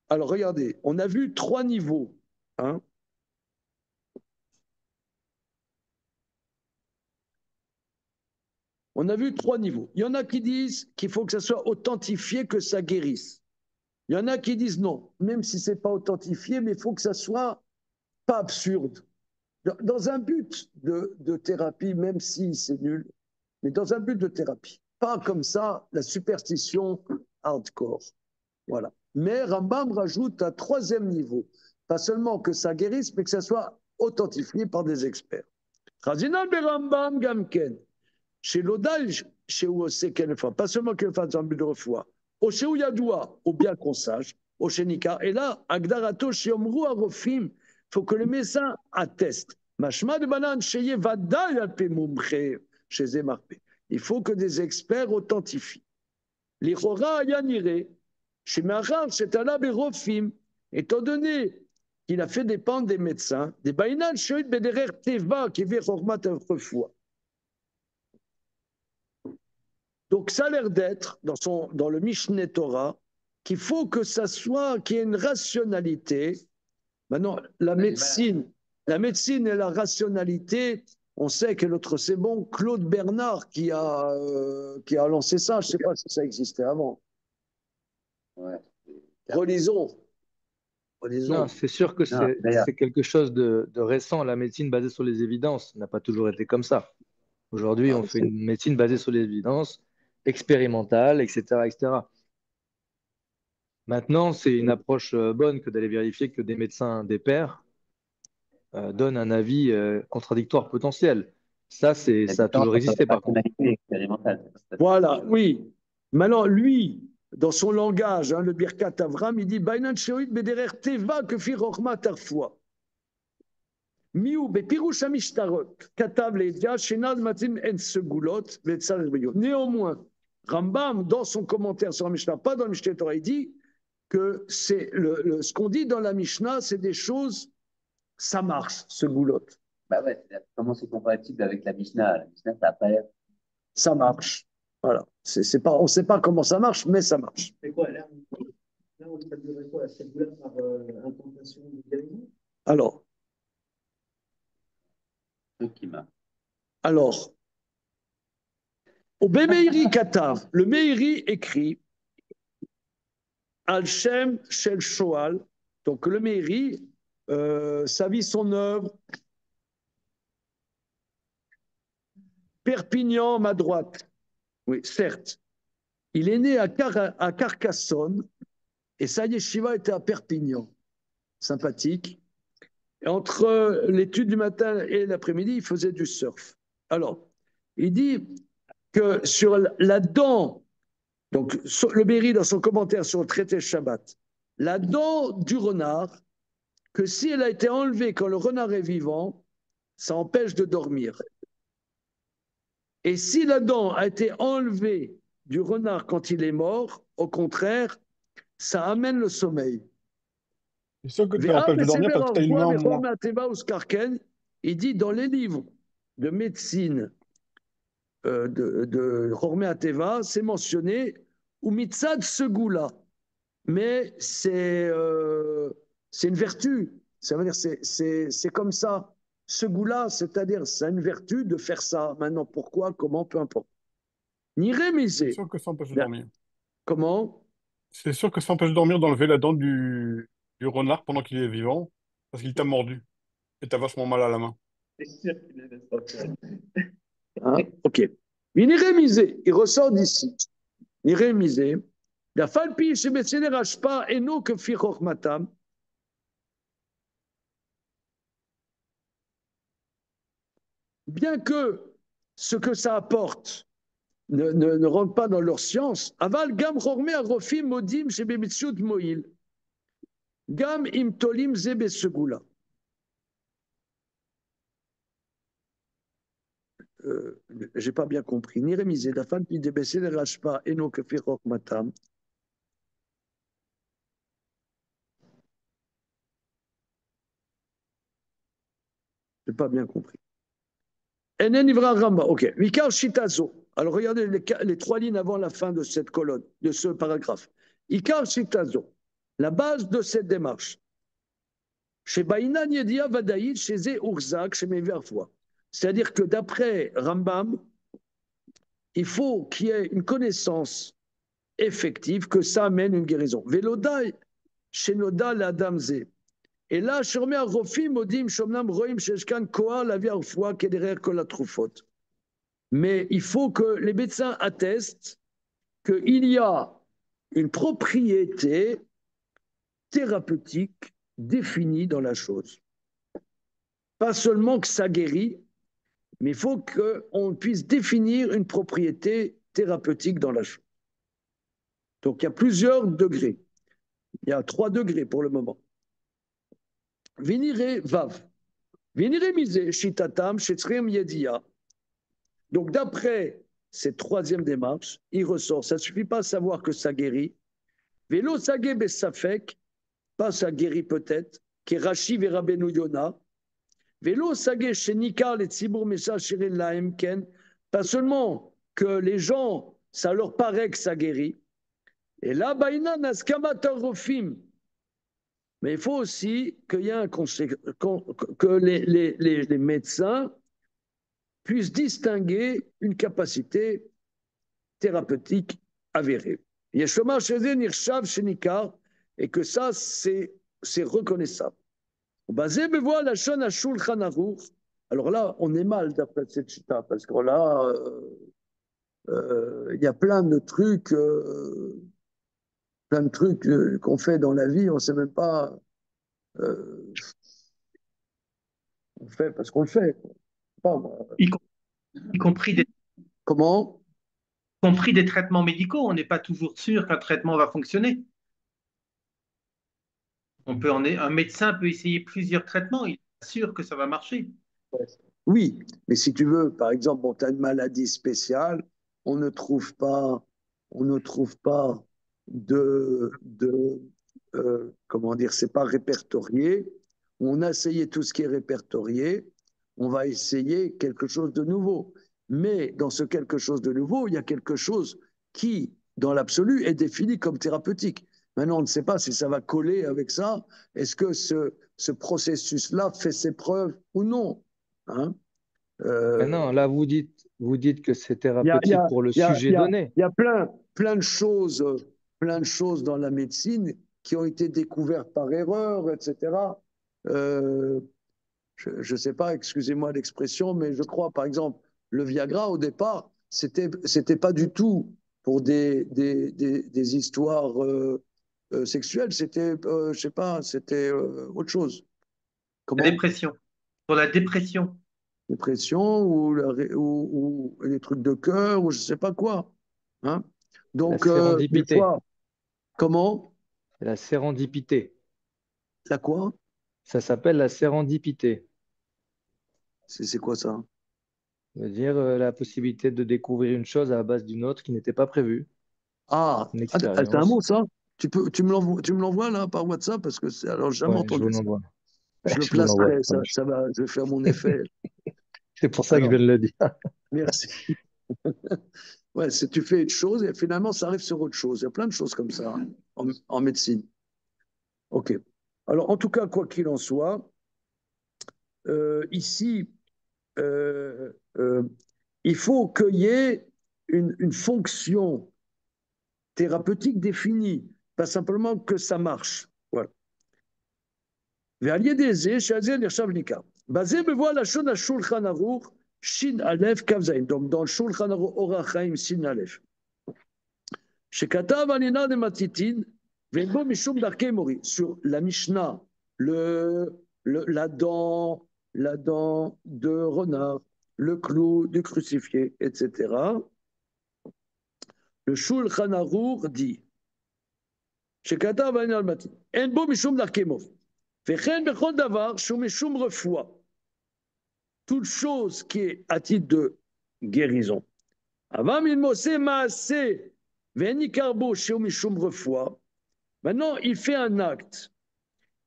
Alors regardez, on a vu 3 niveaux, hein. On a vu 3 niveaux. Il y en a qui disent qu'il faut que ça soit authentifié, que ça guérisse. Il y en a qui disent non, même si ce n'est pas authentifié, mais il faut que ça soit pas absurde. Dans un but de thérapie, même si c'est nul, mais dans un but de thérapie. Pas comme ça, la superstition hardcore. Voilà. Mais Rambam rajoute un 3e niveau. Pas seulement que ça guérisse, mais que ça soit authentifié par des experts. Chazinan be Rambam gamken. Chez l'odage, chez où c'est qu'elle fait, pas seulement qu'elle fasse un but de refoua, au chez où yadoua, ou bien qu'on sache, au chez Nika, et là, Agdarato, chez Omrou Arofim, il faut que le médecin atteste. Mashma de banane, chez Yevada, Yalpe Mumche, chez Zemarpe. Il faut que des experts authentifient. L'Ichora Yanire, chez Mahar, chez Talab et Rofim, étant donné qu'il a fait dépendre des médecins, des Bainan, chez Bederer Teva, qui vient Chormat refoua. Donc, ça a l'air d'être, dans le Mishneh Torah, qu'il faut que ça soit, qu'il y ait une rationalité. Maintenant, la médecine et la rationalité, on sait que l'autre, c'est bon, Claude Bernard qui a lancé ça. Je ne sais pas si ça existait avant. Ouais. Relisons. Non, c'est sûr que Non, d'ailleurs, c'est quelque chose de récent. La médecine basée sur les évidences n'a pas toujours été comme ça. Aujourd'hui, on fait une médecine basée sur les évidences, expérimentale, etc., etc. Maintenant, c'est une approche bonne que d'aller vérifier que des médecins, des pairs, donnent un avis contradictoire potentiel. Ça, la ça a différence toujours entre existé, par contre. rationalité et expérimentale. Voilà, oui. Maintenant, lui, dans son langage, hein, le Birkat Avram, il dit Bainan Sheoit Bederer Teva que fi Rochma Tarfoua. Miou bepirouch amishtarot, katav ledia, shenad matim en segulot, vetzar beyo. Néanmoins, Rambam, dans son commentaire sur la Mishnah, pas dans le Mishneh Torah, il dit que c'est ce qu'on dit dans la Mishnah, c'est des choses, ça marche, ce goulot. Bah ouais, comment c'est compatible avec la Mishnah? La Mishnah, ça n'a pas l'air. Ça marche. Voilà. C'est pas, on ne sait pas comment ça marche, mais ça marche. Mais quoi, là, on traduirait quoi, cette douleur par incantation de guérison? Alors, Qui m'a. alors, au Bemeiri Katav, le Meiri écrit Al-Shem Shel Shoal, donc le Meiri, sa vie, son œuvre, Perpignan, ma droite. Oui, certes. Il est né à Carcassonne et sa yeshiva était à Perpignan. Sympathique. Et entre l'étude du matin et l'après-midi, il faisait du surf. Alors, il dit que sur la dent, donc le Berry dans son commentaire sur le traité Shabbat, la dent du renard, que si elle a été enlevée quand le renard est vivant, ça empêche de dormir. Et si la dent a été enlevée du renard quand il est mort, au contraire, ça amène le sommeil. C'est sûr que tu empêches de dormir parce que tu as une main en moins. Il dit dans les livres de médecine de Hormé Ateva, c'est mentionné ou mitzad segula, mais c'est une vertu. Ça veut dire c'est comme ça. Segula, c'est-à-dire c'est une vertu de faire ça. Maintenant, pourquoi, comment, peu importe. Ni C'est rémiser. sûr que ça empêche de dormir. Comment? C'est sûr que ça empêche de dormir d'enlever la dent du renard pendant qu'il est vivant parce qu'il t'a mordu et t'as vachement mal à la main. C'est sûr qu'il est responsable. Hein? Ok. Il rémisé. Il ressort d'ici. Il rémisé. La falpi chez Messene Rashpa et non que fi matam. Bien que ce que ça apporte ne rentre pas dans leur science, aval gam chormé arofim modim chez Bemitziut moïl. Gam im tolim zebe segula. J'ai pas bien compris. Ni rémisé. La falpi de Messene Rashpa et non que fi matam. Je n'ai pas bien compris. Enen Ivra Ramba, ok. Vikar Shitazo. Alors regardez les 3 lignes avant la fin de cette colonne, de ce paragraphe. Ikar Shitazo, la base de cette démarche. Chez Baïna Niedia Vadaïd, chez Zé Urzak, chez Meverfoua. C'est-à-dire que d'après Rambam, il faut qu'il y ait une connaissance effective que ça amène une guérison. Velodai, chez Noda l'Adamze. Et là, je remets à Rofi, Modim, Shomnam, Roim, Sheshkan, Koa, la Viarfoua, qui est derrière que la Troufote. Mais il faut que les médecins attestent qu'il y a une propriété thérapeutique définie dans la chose. Pas seulement que ça guérit, mais il faut qu'on puisse définir une propriété thérapeutique dans la chose. Donc il y a plusieurs degrés. Il y a 3 degrés pour le moment. Vinire Vav. Vinire Mise, Shitatam, Shetzrim Yedia. Donc d'après cette 3e démarche, il ressort, ça ne suffit pas à savoir que ça guérit. Vélo Sagé Bessafek, pas ça guérit peut-être, qui est Rashi Verabenu Yona. Vélo Sagé Shenika, les Tzibur Mesha Shirin Laemken, pas seulement que les gens, ça leur paraît que ça guérit. Et là, Baïna Naskamatar Rofim. Mais il faut aussi qu'il y ait que les médecins puissent distinguer une capacité thérapeutique avérée. Yeshoma Sheze Nirshav Shenikar, et que ça, c'est reconnaissable. Basé bevoa la Shon Shulchan Aruch. Alors là, on est mal d'après cette chita, parce que là, il y a plein de trucs qu'on fait dans la vie, on ne sait même pas. On fait parce qu'on le fait. Pas, y compris des Comment? compris des traitements médicaux. On n'est pas toujours sûr qu'un traitement va fonctionner. Un médecin peut essayer plusieurs traitements, il est sûr que ça va marcher. Oui, mais si tu veux, par exemple, tu as une maladie spéciale, on ne trouve pas comment dire, c'est pas répertorié. On a essayé tout ce qui est répertorié, on va essayer quelque chose de nouveau. Mais dans ce quelque chose de nouveau, il y a quelque chose qui, dans l'absolu, est défini comme thérapeutique. Maintenant, on ne sait pas si ça va coller avec ça. Est-ce que ce processus-là fait ses preuves ou non? Hein? Mais non, là, vous dites que c'est Il y a, il y thérapeutique a- pour le il y a- sujet il y a- donné. il y a plein de choses dans la médecine qui ont été découvertes par erreur, etc. Je ne sais pas, excusez-moi l'expression, mais je crois, par exemple, le Viagra, au départ, c'était pas du tout pour des histoires sexuelles, c'était, je sais pas, c'était autre chose. La Comment? dépression. Pour la dépression. Dépression ou les trucs de cœur ou je sais pas quoi. Hein? La Donc, des sérendipité. fois, comment? La sérendipité. La quoi? Ça s'appelle la sérendipité. C'est quoi ça? Ça veut dire la possibilité de découvrir une chose à la base d'une autre qui n'était pas prévue. Ah, Une c'est un expérience. mot ça? Tu me l'envoies là par WhatsApp parce que alors j'ai jamais Ouais, je vous entendu ça. l'envoie. Je le Je vous l'envoie. placerai, ça va, je vais faire mon effet. C'est pour ça que je Alors, viens de le dire. merci. Ouais, si tu fais une chose et finalement ça arrive sur autre chose. Il y a plein de choses comme ça hein, en médecine. Ok. Alors, en tout cas, quoi qu'il en soit, ici, euh, euh, il faut qu'il y ait une fonction thérapeutique définie, pas simplement que ça marche. Voilà. ועל ידי זה שעל נחשב ניכר. בזה מבוא לשון השולחן ערוך שין א' כ' ז', dans שולחן ערוך אורח חיים שין א', שכתב על עניין דמציתין ואין בו משום דרכי מורי, sur la Mishnah, la dent de renard, le clou du crucifié, etc. Le Shulchan Aruch dit, שכתב על עניין דמציתין, אין בו משום דרכי מורי. וכן בכל דבר שהוא משום רפואה. Toute chose qui est à titre de guérison. Avant, il m'osait maasé, ve'eni karbo sheu mishum refoua. Maintenant, il fait un acte.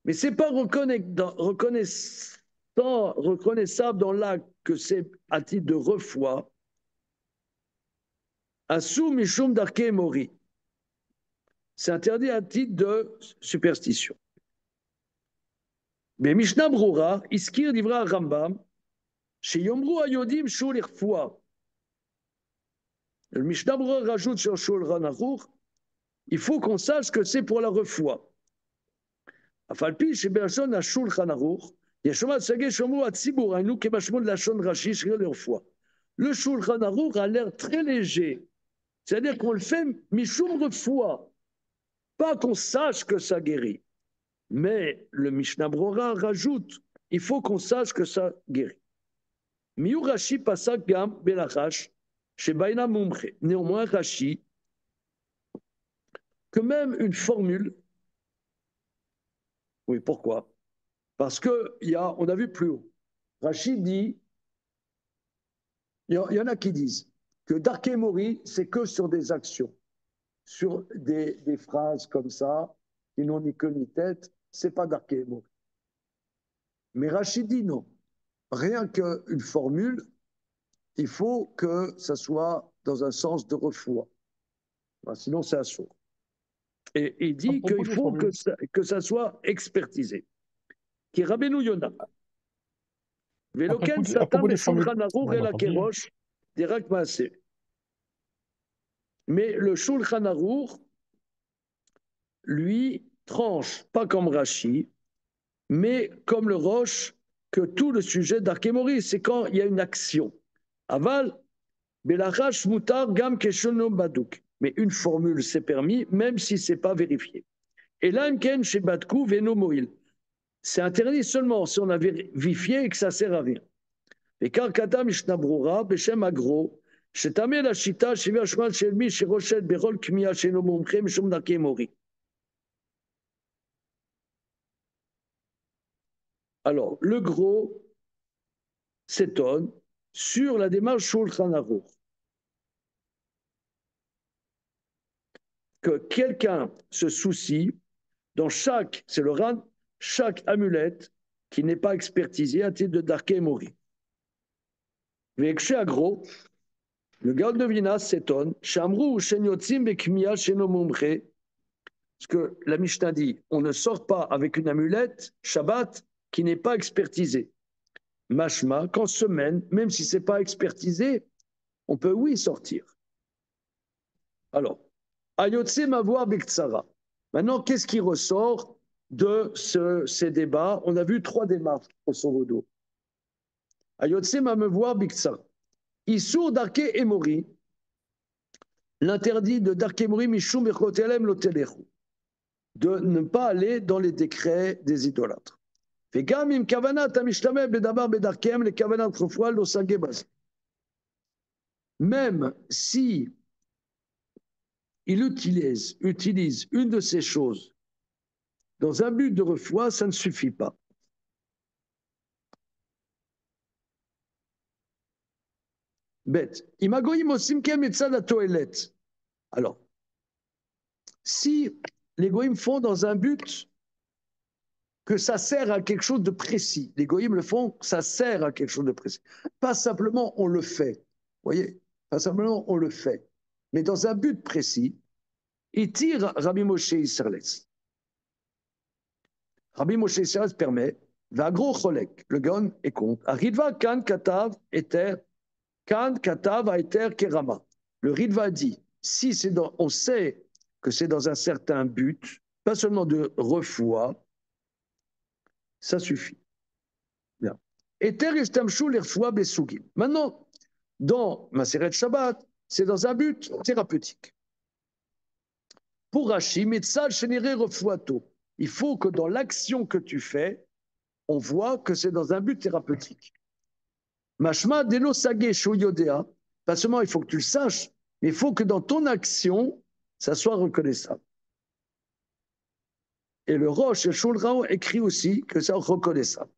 Mais c'est pas tant reconnaissable dans l'acte que c'est à titre de refoua, Asou Mishum Darke Mori. C'est interdit à titre de superstition. Mais Mishnah Brura, Iskir Divra Rambam, chez Yomru Ayodim Shul Irfoua. Le Mishnah Brura rajoute sur Shul Ranachur, il faut qu'on sache que c'est pour la refoua. Afalpi, chez Bershon, à Shul Ranachur, Yeshoma Tsage Shomru Atzibur, Ainu Kebashmon Lachon Rashi, Shir Irfoua. Le Shul Ranachur a l'air très léger. C'est-à-dire qu'on le fait Mishum refoua. Pas qu'on sache que ça guérit. Mais le Mishnah Brura rajoute, il faut qu'on sache que ça guérit. Miu Rashi pasak gam belachash, chez Baina Mumche. Néanmoins, Rashi, que même une formule, oui, pourquoi? Parce que on a vu plus haut. Rashi dit, il y en a qui disent que Darke Mori, c'est que sur des actions, sur des phrases comme ça, qui n'ont ni queue ni tête, c'est pas Darke Mori. Mais Rashi dit non. Rien qu'une formule, il faut que ça soit dans un sens de refoua. Sinon, c'est assourd. Et il dit qu'il faut que ça soit expertisé. Qui Rabbeinu Yonah. Veloken Satan et Shulchan Aruch et la Kerosh, Dirak Maaseh. Mais le Shulchan Aruch, lui, tranche, pas comme Rashi, mais comme le Roche, que tout le sujet d'Darke Mori, c'est quand il y a une action. Aval, Belachash Mutar Gam Keshono Badouk. Mais une formule, c'est permis, même si ce n'est pas vérifié. Et là, Mken chez Badkou Veno Moil. C'est interdit seulement si on a vérifié et que ça ne sert à rien. Et car Kata Mishnah Brura, Beshem Agro, Shetamé la Shita, Shiva Shman Shelmi, Shiroshet, Berol Kmiya, Sheno Mumche, Mishum Darke Mori. Alors, le gros s'étonne sur la démarche Shulchan Aruch. Que quelqu'un se soucie dans c'est le Ran, chaque amulette qui n'est pas expertisée à titre de Darke Mori. Vekshe Agro, le Gaon de Vinas s'étonne, Shamru Shenyotzim Bekmiya Sheno Mumche, parce que la Mishnah dit, on ne sort pas avec une amulette, Shabbat, qui n'est pas expertisée. Mashma, qu'en semaine, même si ce n'est pas expertisé, on peut oui sortir. Alors, Ayotse Mavoar Bektsara. Maintenant, qu'est-ce qui ressort de ces débats? On a vu 3 démarches au Sovodo. Ayotse Mavoar Bektsara. Issour Darke Emori. L'interdit de Darke Emori Mishum Echotelem Lotelechu. De ne pas aller dans les décrets des idolâtres. וגם אם כוונת המשתמש בדבר בדרכיהם לכוונת רפואה לא סגי בזה. Même si il utilise une de ces choses dans un but de refoua, ça ne suffit pas. Bête. Imagoïm osim kem etzad la toilette. Alors, si les goïms font dans un but que ça sert à quelque chose de précis. Les goïms le font, ça sert à quelque chose de précis. Pas simplement on le fait. Vous voyez? Pas simplement on le fait. Mais dans un but précis, il tire Rabbi Moshe Isserles. Rabbi Moshe Isserles permet, Vagro Cholek, le Gaon est contre. Aridva Kan Katav Eter, Kan Katav Eter Kerama. Le Ridva dit, si c'est on sait que c'est dans un certain but, pas seulement de refoua, ça suffit. Bien. Maintenant, dans Maseret Shabbat, c'est dans un but thérapeutique. Pour Rashi, il faut que dans l'action que tu fais, on voit que c'est dans un but thérapeutique. Mashma delo sage yodea, pas seulement il faut que tu le saches, mais il faut que dans ton action, ça soit reconnaissable. Et le Roche et Shulchan écrit aussi que c'est reconnaissable.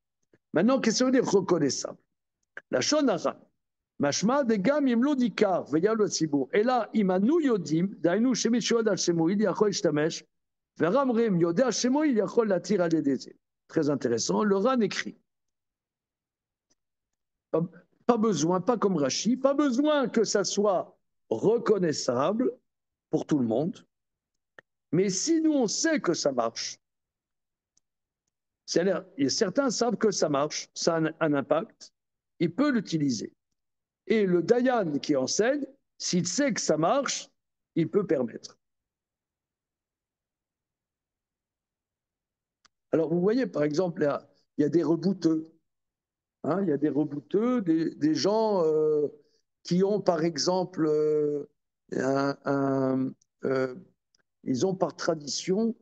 Maintenant, qu'est-ce que ça veut dire reconnaissable? La Shonara, Mashma de Gam Imlo Dikar, Veyal le Tzibur. Et là, Imanu Yodim, Dainu Shemit Shoad al Shemoïd, Yachol Shtamesh, Veramrim Yodé al Shemoïd, Yachol Latir al Edeze. Très intéressant. Le Ran écrit pas besoin, pas comme Rachi, pas besoin que ça soit reconnaissable pour tout le monde. Mais si nous, on sait que ça marche, c'est-à-dire, certains savent que ça marche, ça a un impact, il peut l'utiliser. Et le Dayan qui enseigne, s'il sait que ça marche, il peut permettre. Alors, vous voyez, par exemple, il y a des rebouteux. Hein, il y a des rebouteux, des gens qui ont, par exemple, euh, ils ont par tradition,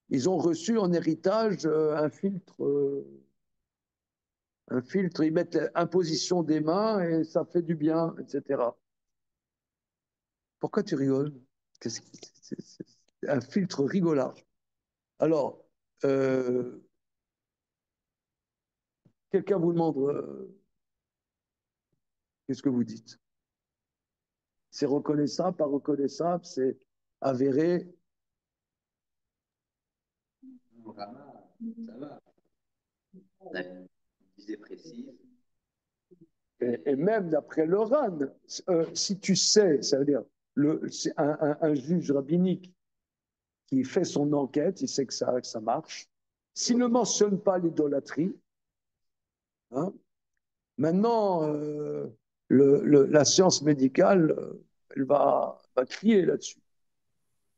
ils ont reçu en héritage un filtre, ils mettent l'imposition des mains et ça fait du bien, etc. Pourquoi tu rigoles? C'est un filtre rigolard. Alors, quelqu'un vous demande qu'est-ce que vous dites? C'est reconnaissable, pas reconnaissable, c'est avéré. Rama, ça va. On a une visée précise. Et même d'après le RAN, si tu sais, ça veut dire, c'est un juge rabbinique qui fait son enquête, il sait que ça marche. S'il ne mentionne pas l'idolâtrie, hein, maintenant, la science médicale, elle va crier là-dessus.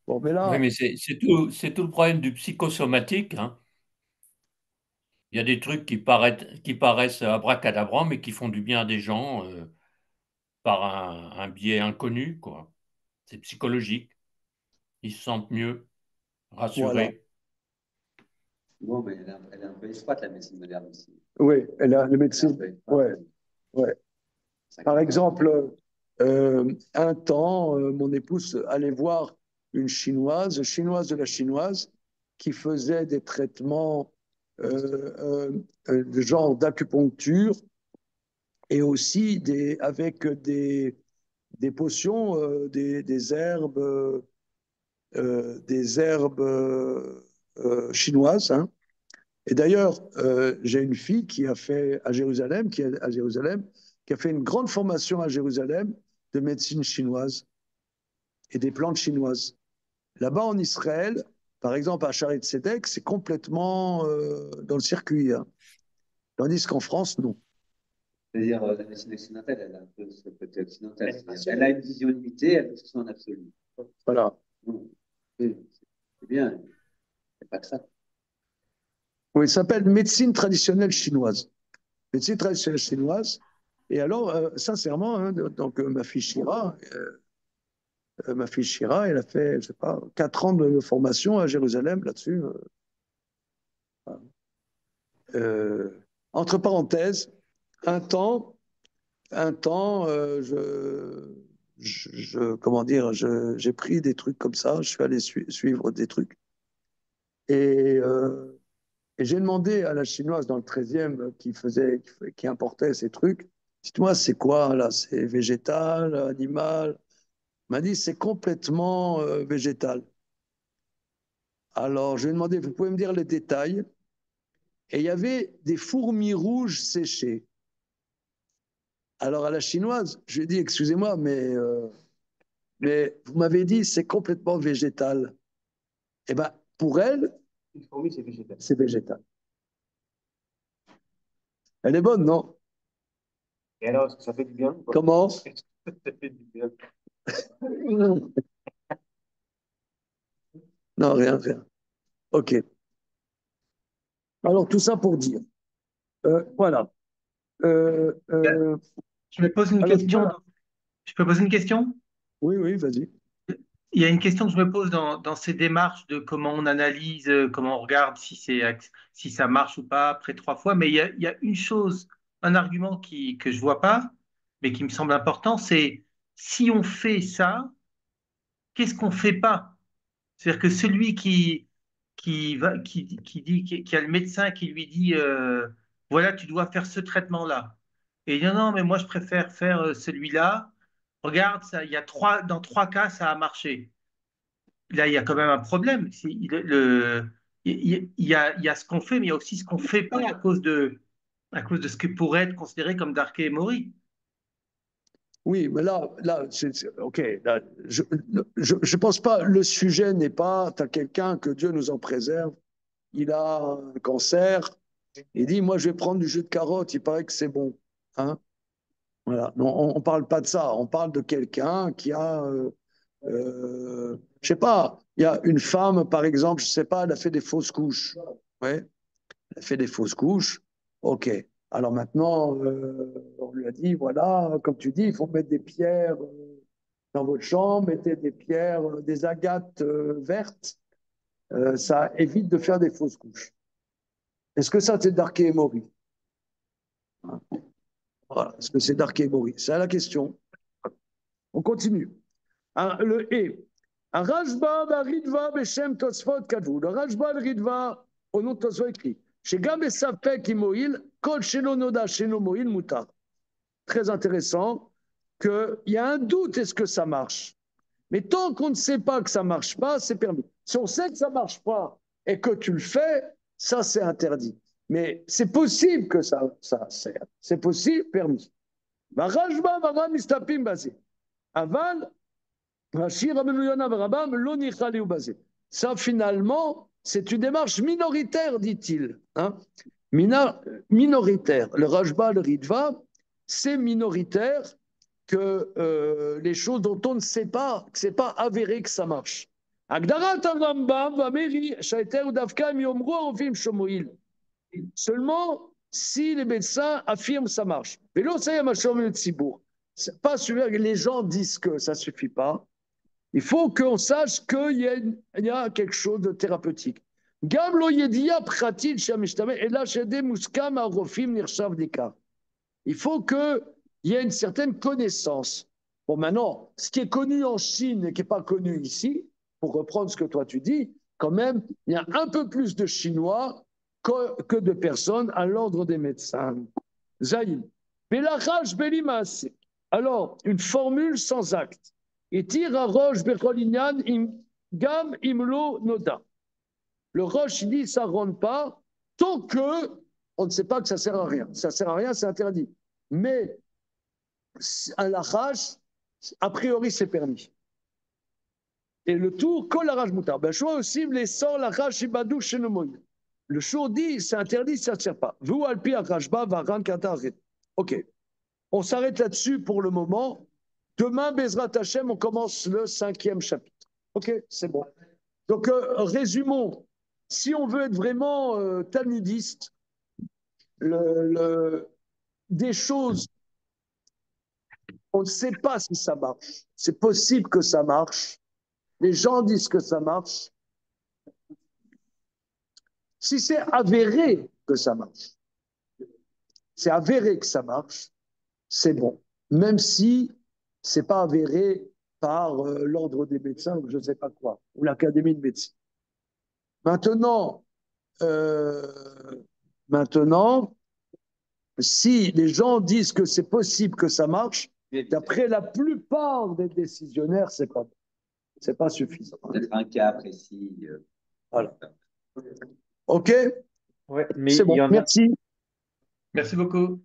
Bon, mais là, Oui, mais c'est tout le problème du psychosomatique, hein. Il y a des trucs qui paraissent abracadabra, mais qui font du bien à des gens par un biais inconnu, quoi. C'est psychologique. Ils se sentent mieux, voilà. rassurés. Bon, mais elle est un peu étroite, la médecine moderne aussi. Oui, elle a le Elle est un médecine. peu étroite. Ouais, ouais. Par exemple, un temps, mon épouse allait voir une chinoise de la chinoise, qui faisait des traitements de genre d'acupuncture et aussi avec des potions, des herbes chinoises. Hein. Et d'ailleurs, j'ai une fille qui a fait à Jérusalem, qui a fait une grande formation à Jérusalem de médecine chinoise et des plantes chinoises. Là-bas en Israël, par exemple à Sharet Tzedek, c'est complètement dans le circuit. Hein. Tandis qu'en France, non. C'est-à-dire, la médecine occidentale, elle a un peu ce côté occidental. Elle a une vision limitée, elle veut que ce soit en absolu. Voilà. C'est bien, il n'y a pas que ça. Oui, ça s'appelle médecine traditionnelle chinoise. Médecine traditionnelle chinoise. Et alors, sincèrement, hein, donc ma fille Shira, elle a fait, je sais pas, 4 ans de formation à Jérusalem là-dessus. Entre parenthèses, un temps, comment dire, j'ai pris des trucs comme ça, je suis allé suivre des trucs. Et j'ai demandé à la chinoise dans le 13e qui importait ces trucs, dites-moi, c'est quoi là? C'est végétal, animal? Elle m'a dit, c'est complètement végétal. Alors, je lui ai demandé, vous pouvez me dire les détails? Et il y avait des fourmis rouges séchées. Alors, à la chinoise, je lui ai dit, excusez-moi, mais vous m'avez dit, c'est complètement végétal. Eh bien, pour elle, Une fourmi, c'est végétal. c'est végétal. Elle est bonne, non? Et alors, est-ce que ça fait du bien ou pas? Comment? Ça fait du bien. Non, rien, rien. OK. Alors, tout ça pour dire. Voilà. Je me pose une Alors, question. voilà. Je peux poser une question? Oui, oui, vas-y. Il y a une question que je me pose dans ces démarches de comment on analyse, comment on regarde si ça marche ou pas après 3 fois. Mais il y a une chose, un argument que je vois pas, mais qui me semble important, c'est si on fait ça, qu'est-ce qu'on fait pas? C'est-à-dire que celui qui a le médecin qui lui dit, voilà, tu dois faire ce traitement-là. Et il dit, non, non, mais moi, je préfère faire celui-là. Regarde, ça, dans 3 cas, ça a marché. Là, il y a quand même un problème. Il y a ce qu'on fait, mais il y a aussi ce qu'on fait pas à cause de. à cause de ce qui pourrait être considéré comme Darké et Mori. Oui, mais là, ok. Là, je pense pas. Le sujet n'est pas. Tu as quelqu'un que Dieu nous en préserve. Il a un cancer. Il dit, moi, je vais prendre du jus de carotte. Il paraît que c'est bon. Hein? Voilà. Non, on ne parle pas de ça. On parle de quelqu'un qui a, je sais pas. Il y a une femme, par exemple, je sais pas, elle a fait des fausses couches. Ouais. Elle a fait des fausses couches. Ok. Alors maintenant, on lui a dit, voilà, comme tu dis, il faut mettre des pierres dans votre chambre, mettez des pierres, des agates vertes. Ça évite de faire des fausses couches. Est-ce que ça, c'est Darké et Mori? Voilà. Est-ce que c'est Darké et Mori? C'est la question. On continue. Le et. Rajba Ritva Beshem Tosfot Kadvu. Le Rajba Ritva, au nom de Tosfot écrit. Chez Gam Safek Imoil, Kol Shelo Noda Sheno Moil Mutar. Très intéressant qu'il y a un doute, est-ce que ça marche? Mais tant qu'on ne sait pas que ça ne marche pas, c'est permis. Si on sait que ça ne marche pas et que tu le fais, ça c'est interdit. Mais c'est possible que ça sert. C'est possible, permis. Rajba Vara Mistapim Bazé. Aval, Rashi Rabbeinu Yonah Rabam, Loni Khaliou Bazé. Ça finalement, c'est une démarche minoritaire, dit-il. Hein? Minoritaire. Le Rajba, le Ritva, c'est minoritaire que les choses dont on ne sait pas, que ce n'est pas avéré que ça marche. Seulement si les médecins affirment que ça marche. C'est pas celui que les gens disent que ça ne suffit pas. Il faut qu'on sache qu'il y a quelque chose de thérapeutique. Il faut qu'il y ait une certaine connaissance. Bon, maintenant, ce qui est connu en Chine et qui n'est pas connu ici, pour reprendre ce que toi tu dis, quand même, il y a un peu plus de Chinois que de personnes à l'ordre des médecins. Zaïm. Belachach belimas. Alors, une formule sans acte. Et tire à roche becholinyan gam imlo noda. Le roche, il dit, ça ne rentre pas tant que on ne sait pas que ça ne sert à rien. Ça ne sert à rien, c'est interdit. Mais à l'arrache, a priori, c'est permis. Et le tour, kol l'arrache moutar. Ben, choix aussi, les sort l'arrache ibadou chez le moïne. Le show dit, c'est interdit, ça ne sert pas. Vous, alpi arrachba, va ran katar. Ok. On s'arrête là-dessus pour le moment. Demain, Bezrat Hashem, on commence le 5e chapitre. Ok, c'est bon. Donc, résumons. Si on veut être vraiment talmudiste, des choses, on ne sait pas si ça marche. C'est possible que ça marche. Les gens disent que ça marche. Si c'est avéré que ça marche, c'est avéré que ça marche, c'est bon. Même si c'est pas avéré par l'ordre des médecins ou je ne sais pas quoi, ou l'Académie de médecine. Maintenant, si les gens disent que c'est possible que ça marche, d'après la plupart des décisionnaires, c'est pas suffisant. Peut-être un cas précis. Voilà. OK? Ouais, mais C'est il y bon, en a. merci. Merci beaucoup.